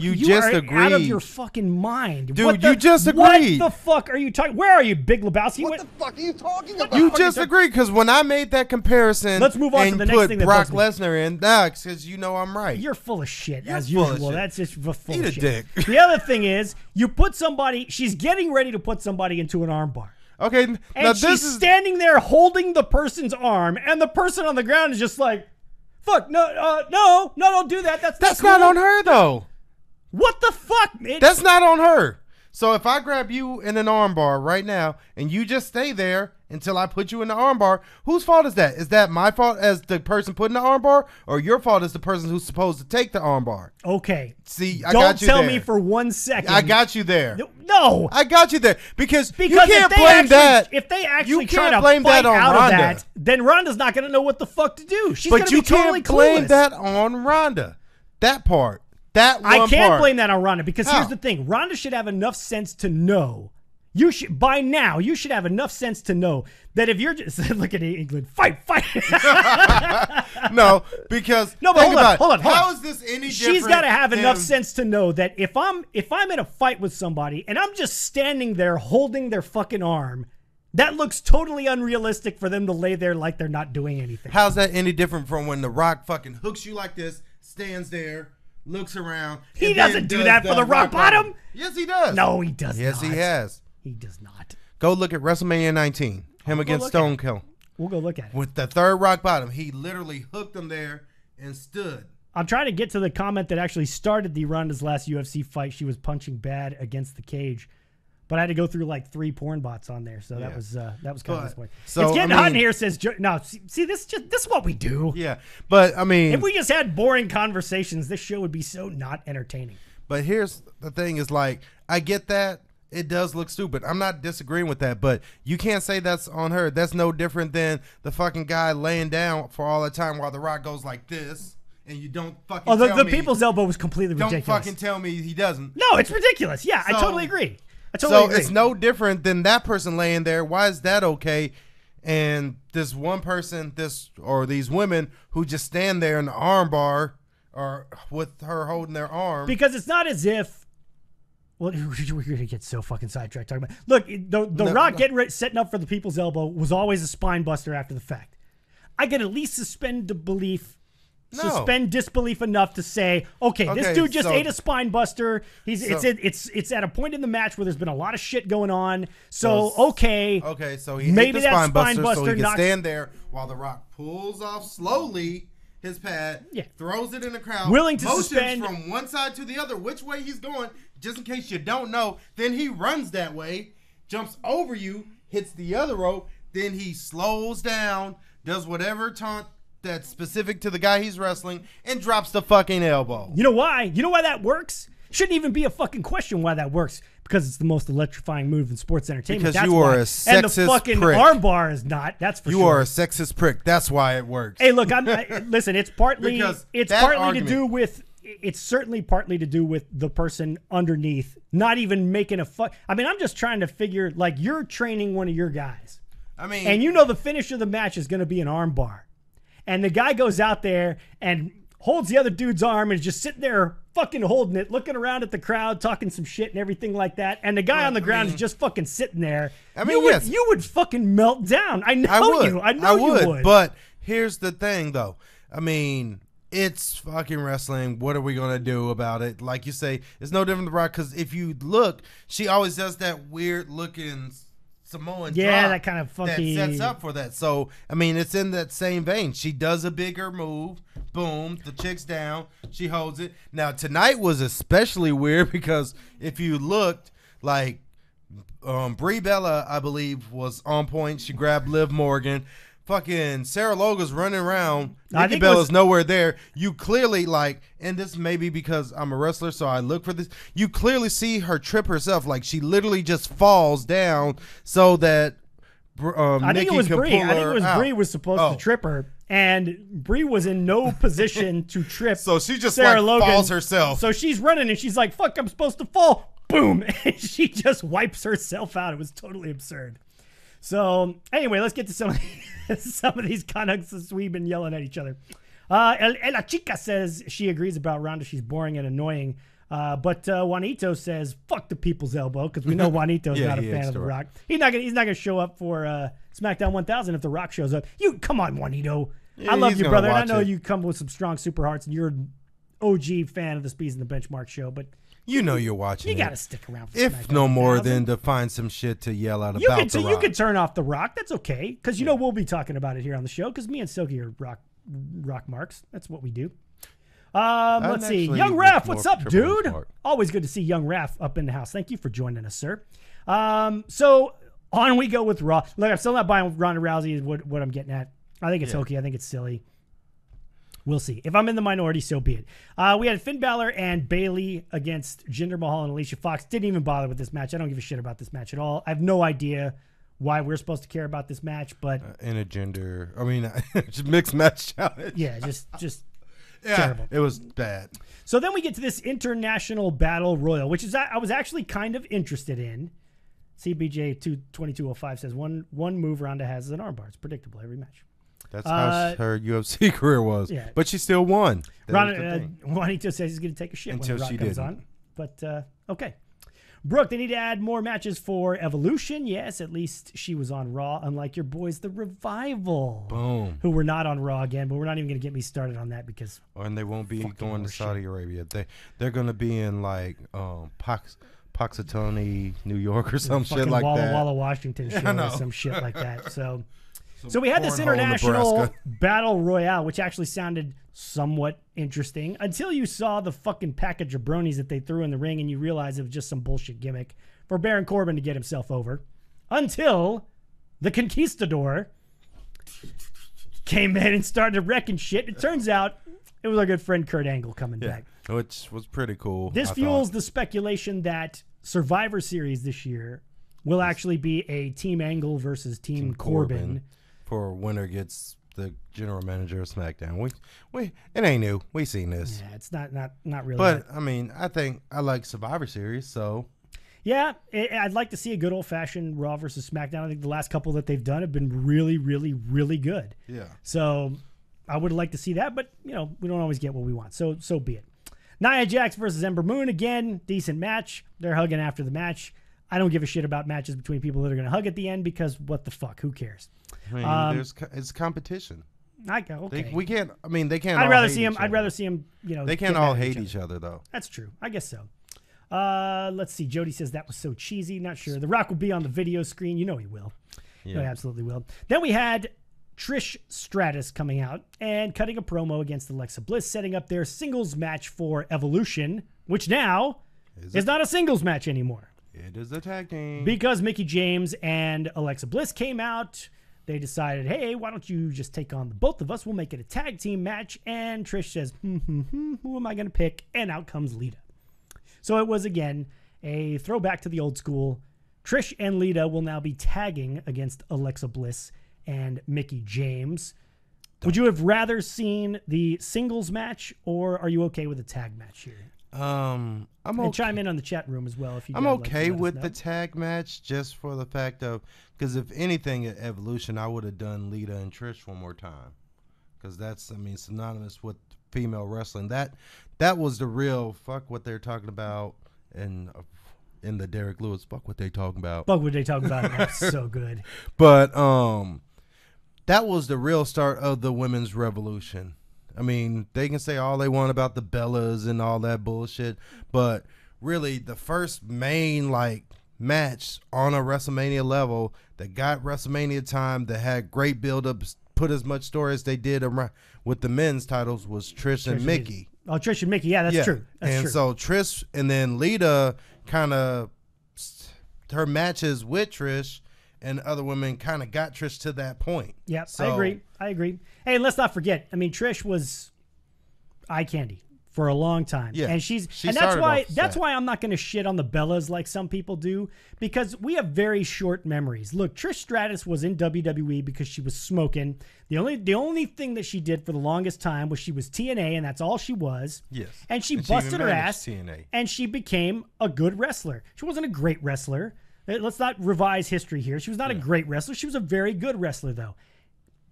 You You just are out of agreed. your fucking mind, Dude, you just agreed. What the fuck are you talking? Where are you, Big Lebowski? What the fuck are you talking about? You just agreed because when I made that comparison, Let's move on to and the next put thing that Brock bugs me. Lesnar in, because you know I'm right. You're full of shit You're as full of usual. shit. That's just full Eat of a shit. dick. The other thing is, you put somebody. She's getting ready to put somebody into an armbar. Okay, And now she's this is standing there holding the person's arm, and the person on the ground is just like, "Fuck, no, don't do that. that's cool." not on her though. What the fuck? That's not on her. So if I grab you in an armbar right now and you just stay there until I put you in the armbar, whose fault is that? Is that my fault as the person putting the armbar, or your fault as the person who's supposed to take the armbar? Okay. See, I Don't got you tell there. me for 1 second. I got you there. No. I got you there because you Because can't if they blame actually, that. if they You actually can't try to blame fight that on out Ronda. of that, then Ronda's not going to know what the fuck to do. She's going But to you be totally can't blame clueless. that on Ronda. That part. That one I can't part. blame that on Ronda because How? here's the thing: Ronda should have enough sense to know. You should by now. You should have enough sense to know that if you're just look at England, fight. No, because No, but think about it. hold on. How is this any different? She's got to have enough than- sense to know that if I'm in a fight with somebody and I'm just standing there holding their fucking arm, that looks totally unrealistic for them to lay there like they're not doing anything. How's that any different from when The Rock fucking hooks you like this, stands there, looks around? He and then doesn't do does that for the rock bottom. Yes, he does. No, he does Yes, not. he has. He does not. Go look at WrestleMania 19. Him go against look at Stone it. Cold. We'll go look at it. With the third rock bottom, he literally hooked him there and stood. I'm trying to get to the comment that actually started the Ronda's last UFC fight. She was punching bad against the cage, but I had to go through like 3 porn bots on there, so that was kind of disappointing. so, It's getting I hot in mean- here. Says no. See this is what we do. Yeah, but I mean, If we just had boring conversations, this show would be so not entertaining. but here's the thing: is like I get that it does look stupid. I'm not disagreeing with that, but you can't say that's on her. That's no different than the fucking guy laying down for all the time while The Rock goes like this, and you don't fucking. Oh, tell the me, people's elbow was completely don't ridiculous. fucking tell me he doesn't. No, it's ridiculous. Yeah, I So- totally agree. I totally agree. It's no different than that person laying there. Why is that okay? And this one person, these women who just stand there in the arm bar or with her holding their arm. Because it's not as if. Well, we're going to get so fucking sidetracked talking about. Look, the Rock setting up for the people's elbow was always a spine buster after the fact. I could at least suspend disbelief enough to say, okay, this dude just ate a spine buster. It's at a point in the match where there's been a lot of shit going on. So Okay, so he maybe ate the that spine buster so buster he can knocks- stand there while The Rock pulls off slowly his pad, Yeah. throws it in the crowd, Willing to motions suspend- from one side to the other, which way he's going, just in case you don't know. Then he runs that way, jumps over you, hits the other rope, then he slows down, does whatever taunt that's specific to the guy he's wrestling, and drops the fucking elbow. You know why? You know why that works? Shouldn't even be a fucking question why that works. Because it's the most electrifying move in sports entertainment. Because That's you are why. a And the sexist fucking prick. armbar is not. That's for You sure. are a sexist prick. That's why it works. Hey, look, listen. It's partly Because it's that partly argument- to do with. It's certainly partly to do with the person underneath not even making a fuck. I mean, I'm just trying to figure. Like, you're training one of your guys, I mean, and you know the finish of the match is going to be an armbar, and the guy goes out there and holds the other dude's arm and is just sitting there fucking holding it, looking around at the crowd, talking some shit and everything like that. And the guy on the ground is just fucking sitting there. I mean, you would fucking melt down. I know you. I know you would. But here's the thing, though. I mean, it's fucking wrestling. What are we gonna do about it? Like you say, it's no different than Rock. Because if you look, she always does that weird looking Samoan drop that kind of funky. that sets up for that. So I mean, it's in that same vein. She does a bigger move. Boom, the chick's down. She holds it. Now tonight was especially weird because if you looked, like Brie Bella, I believe, was on point. She grabbed Liv Morgan. Fucking Sarah Logan's running around. Nikki Bella's nowhere there. You clearly and this may be because I'm a wrestler, so I look for this. You clearly see her trip herself. Like she literally just falls down so that I think it was Brie. I think it was Brie was supposed to trip her, and Brie was in no position to trip. So she just Sarah Logan. Falls herself. So she's running, and she's like, "Fuck, I'm supposed to fall." Boom, and she just wipes herself out. It was totally absurd. So anyway, let's get to some of these Canucks as we've been yelling at each other. La Chica says she agrees about Ronda. She's boring and annoying. But Juanito says fuck the people's elbow because we know Juanito's not a fan of The Rock. He's not gonna show up for SmackDown 1000 if The Rock shows up. Come on, Juanito. Yeah, I love you, brother. And I know you come with some strong super hearts and you're an OG fan of the Speez and the Benchmark show, but you know you're watching. You got to stick around for if no more than to find some shit to yell out about The Rock. You can turn off The Rock. That's okay because you know we'll be talking about it here on the show because me and Silky are rock marks. That's what we do. Let's see. Young Raph, what's up, dude? Always good to see Young Raph up in the house. Thank you for joining us, sir. So on we go with Raw. Look, I'm still not buying Ronda Rousey is what I'm getting at. I think it's hokey. I think it's silly. We'll see. If I'm in the minority, so be it. We had Finn Balor and Bayley against Jinder Mahal and Alicia Fox. Didn't even bother with this match. I don't give a shit about this match at all. I have no idea why we're supposed to care about this match, but mixed match challenge. Yeah, just yeah, terrible. It was bad. So then we get to this International Battle Royal, which is I was actually kind of interested in. CBJ 2205 says one move Ronda has is an armbar. It's predictable every match. That's how her UFC career was. Yeah. But she still won. Juanito says he's going to take a shit until when she comes on. But, okay. Brooke, they need to add more matches for Evolution. Yes, at least she was on Raw, unlike your boys, The Revival. Boom. Who were not on Raw again, but we're not even going to get me started on that because... And they won't be going to Saudi Arabia. They're going to be in, Puxatawny, New York or some shit like that. Walla Washington show or some shit like that. So we had this International Battle Royale, which actually sounded somewhat interesting until you saw the fucking package of bronies that they threw in the ring and you realized it was just some bullshit gimmick for Baron Corbin to get himself over. Until the Conquistador came in and started wrecking shit. It turns out it was our good friend Kurt Angle coming back. Which was pretty cool. This fuels the speculation that Survivor Series this year will actually be a Team Angle versus Team Corbin. For winner gets the general manager of SmackDown. We it ain't new. We seen this. Yeah, it's not really. But I think I like Survivor Series, so yeah, I'd like to see a good old fashioned Raw versus SmackDown. I think the last couple that they've done have been really, really, really good. Yeah. So I would like to see that, but we don't always get what we want. So be it. Nia Jax versus Ember Moon again, decent match. They're hugging after the match. I don't give a shit about matches between people that are going to hug at the end because what the fuck? Who cares? It's competition. Okay. We can't. They can't. I'd rather see them. I'd rather see them. They can't all hate each other though. That's true. I guess so. Let's see. Jody says that was so cheesy. Not sure. The Rock will be on the video screen. You know he will. Yeah. He absolutely will. Then we had Trish Stratus coming out and cutting a promo against Alexa Bliss, setting up their singles match for Evolution, which now is not a singles match anymore. It is a tag team. Because Mickie James and Alexa Bliss came out. They decided, hey, why don't you just take on the both of us? We'll make it a tag team match. And Trish says, who am I going to pick? And out comes Lita. So it was, again, a throwback to the old school. Trish and Lita will now be tagging against Alexa Bliss and Mickie James. Would you have rather seen the singles match, or are you okay with a tag match here? I'm okay. And chime in on the chat room as well if you. I'm okay with the tag match just for the fact of because if anything at Evolution, I would have done Lita and Trish one more time because that's synonymous with female wrestling. That was the real fuck what they're talking about in the Derek Lewis fuck what they talking about. Fuck what they talking about. That's so good. But that was the real start of the women's revolution. They can say all they want about the Bellas and all that bullshit, but really the first main match on a WrestleMania level that got WrestleMania time that had great build-ups, put as much story as they did with the men's titles was Trish and Mickie. Oh, Trish and Mickie, yeah, that's true. That's true. So Trish and then Lita kind of, her matches with Trish and other women kind of got Trish to that point. Yeah, So, I agree. Hey, and let's not forget. I mean, Trish was eye candy for a long time. Yeah, and she that's started why off sad. I'm not going to shit on the Bellas like some people do, because we have very short memories. Look, Trish Stratus was in WWE because she was smoking. The only thing that she did for the longest time was she was TNA, and that's all she was. Yes. And she And she busted even her managed ass, TNA. and she became a good wrestler. She wasn't a great wrestler. Let's not revise history here. She was not a great wrestler. She was a very good wrestler, though.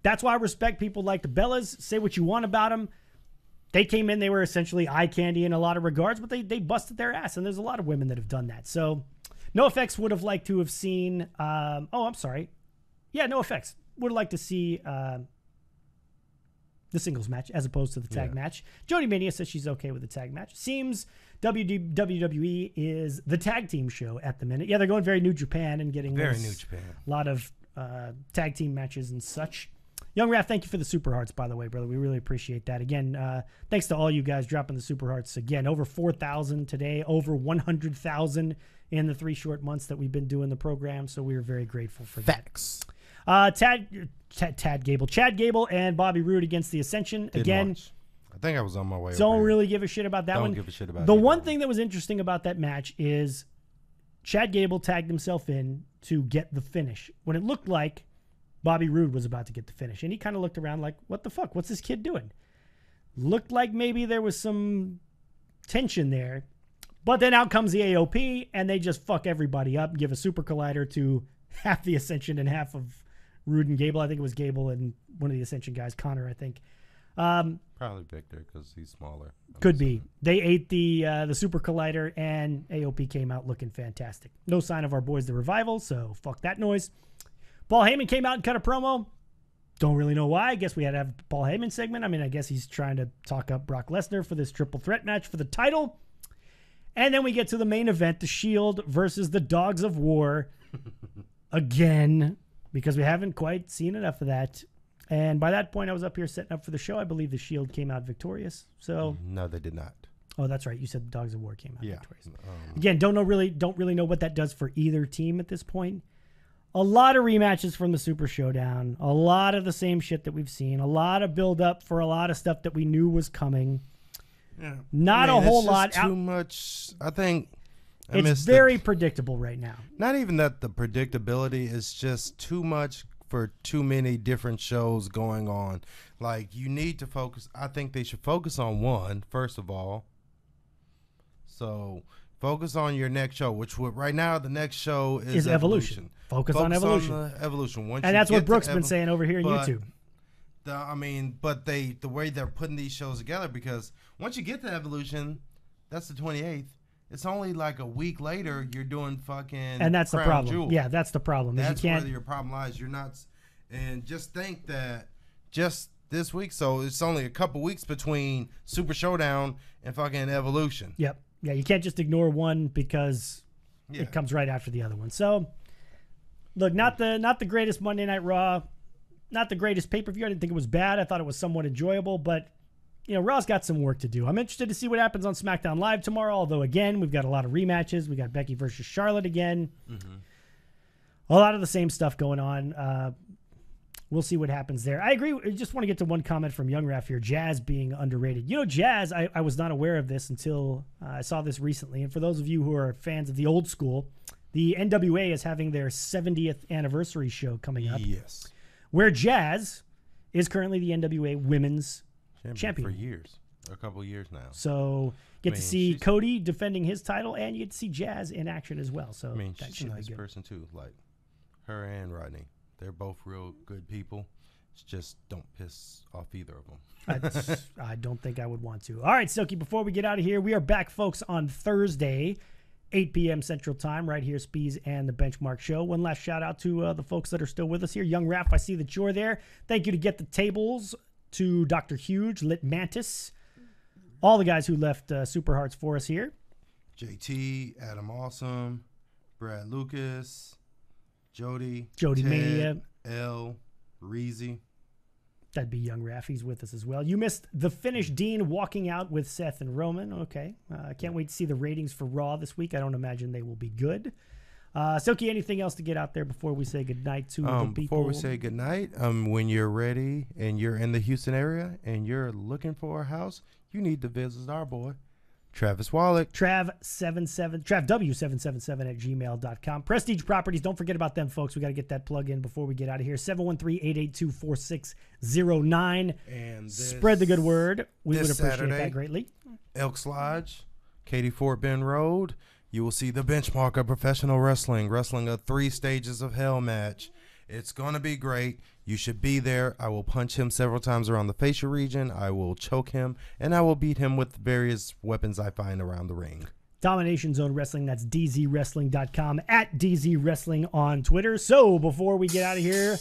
That's why I respect people like the Bellas. Say what you want about them. They came in, they were essentially eye candy in a lot of regards, but they busted their ass, and there's a lot of women that have done that. So NoFX would have liked to have seen, NoFX would have liked to see the singles match as opposed to the tag match. Jody Mania says she's okay with the tag match. Seems WWE is the tag team show at the minute. Yeah, they're going very New Japan and getting Very New Japan. a lot of tag team matches and such. Young Raph, thank you for the super hearts, by the way, brother. We really appreciate that. Again, thanks to all you guys dropping the super hearts. Again, over 4,000 today, over 100,000 in the 3 short months that we've been doing the program. So we are very grateful for that. Facts. Chad Gable and Bobby Roode against the Ascension. Didn't Again, watch. I think I was on my way. don't over here. really give a shit about that one. Don't give a shit about the either one of thing that was interesting about that match is Chad Gable tagged himself in to get the finish when it looked like Bobby Roode was about to get the finish, and he kind of looked around like, what the fuck? What's this kid doing? Looked like maybe there was some tension there, but then out comes the AOP, and they just fuck everybody up and give a super collider to half the Ascension and half of Roode and Gable. I think it was Gable and one of the Ascension guys, Connor, I think. Probably Victor because he's smaller. Could be. They ate the super collider, and AOP came out looking fantastic. No sign of our boys the Revival, so fuck that noise. Paul Heyman came out and cut a promo. Don't really know why. I guess we had to have a Paul Heyman segment. I mean, I guess he's trying to talk up Brock Lesnar for this triple threat match for the title. And then we get to the main event, the Shield versus the Dogs of War. Again, because we haven't quite seen enough of that. And by that point, I was up here setting up for the show. I believe the Shield came out victorious. So, No, they did not. oh, that's right. You said the Dogs of War came out Yeah. victorious. Again, don't really know what that does for either team at this point. A lot of rematches from the Super Showdown. A lot of the same shit that we've seen. A lot of build up for a lot of stuff that we knew was coming. Yeah. Not I mean, a whole it's just lot. Too much. I think It's missed very predictable right now. not even that the predictability is just too much for too many different shows going on. Like, you need to focus. I think they should focus on one, first of all. So focus on your next show, which would right now the next show is Evolution. Focus on Evolution. On the Evolution. Once And you that's what get to Brooke's been saying over here on but YouTube. But the way they're putting these shows together, because once you get to Evolution, that's the 28th. It's only like a week later you're doing fucking And that's the Crown problem. Jewel. Yeah, that's the problem. is That's you where can't. your problem lies. You're not, and just think that just this week, so it's only a couple weeks between Super Showdown and fucking Evolution. Yep. Yeah, you can't just ignore one because Yeah. it comes right after the other one. So, look, not the greatest Monday Night Raw, not the greatest pay-per-view. I didn't think it was bad. I thought it was somewhat enjoyable, but you know, Raw's got some work to do. I'm interested to see what happens on SmackDown Live tomorrow, although, again, we've got a lot of rematches. We got Becky versus Charlotte again. Mm-hmm. A lot of the same stuff going on. We'll see what happens there. I agree. I just want to get to one comment from Young Raf here. Jazz being underrated. You know, Jazz, I was not aware of this until I saw this recently. And for those of you who are fans of the old school, the NWA is having their 70th anniversary show coming up. Yes. Where Jazz is currently the NWA Women's Champion. For years. A couple of years now. So get to see Cody defending his title, and you get to see Jazz in action as well. So I mean, that she's a should be nice good. person too. Like her and Rodney, they're both real good people. Just don't piss off either of them. I don't think I would want to. All right, Silky, before we get out of here, we are back, folks, on Thursday, 8 p.m. Central Time, right here, Speez and the Benchmark Show. One last shout out to the folks that are still with us here. Young Raph, I see that you're there. Thank you to Get the Tables, to Dr. Huge, Lit Mantis, all the guys who left Super Hearts for us here. JT, Adam Awesome, Brad Lucas, Jody Jody Ted, Mania. L, Reezy. That'd be Young Raph. He's with us as well. You missed the finish, Dean walking out with Seth and Roman. Okay. I can't wait to see the ratings for Raw this week. I don't imagine they will be good. Silky, anything else to get out there before we say goodnight to the people? Before we say goodnight, when you're ready and you're in the Houston area and you're looking for a house, you need to visit our boy, Travis Wallach. Trav777 at gmail.com. Prestige Properties. Don't forget about them, folks. We got to get that plug in before we get out of here. 713-882-4609. And spread the good word. We would appreciate Saturday, that greatly. Elks Lodge, Katy Fort Bend Road. You will see the benchmark of professional wrestling a 3 stages of hell match. It's going to be great. You should be there. I will punch him several times around the facial region. I will choke him, and I will beat him with various weapons I find around the ring. Domination Zone Wrestling, that's dzwrestling.com, at dzwrestling on Twitter. So before we get out of here,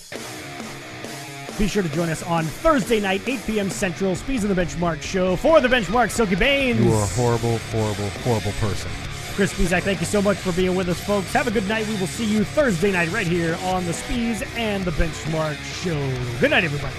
be sure to join us on Thursday night, 8 p.m. Central, Speez and the Benchmark Show. For the Benchmark, Silky Baines. You are a horrible, horrible, horrible person. Chris Speezak, thank you so much for being with us, folks. Have a good night. We will see you Thursday night right here on the Speez and the Benchmark Show. Good night, everybody.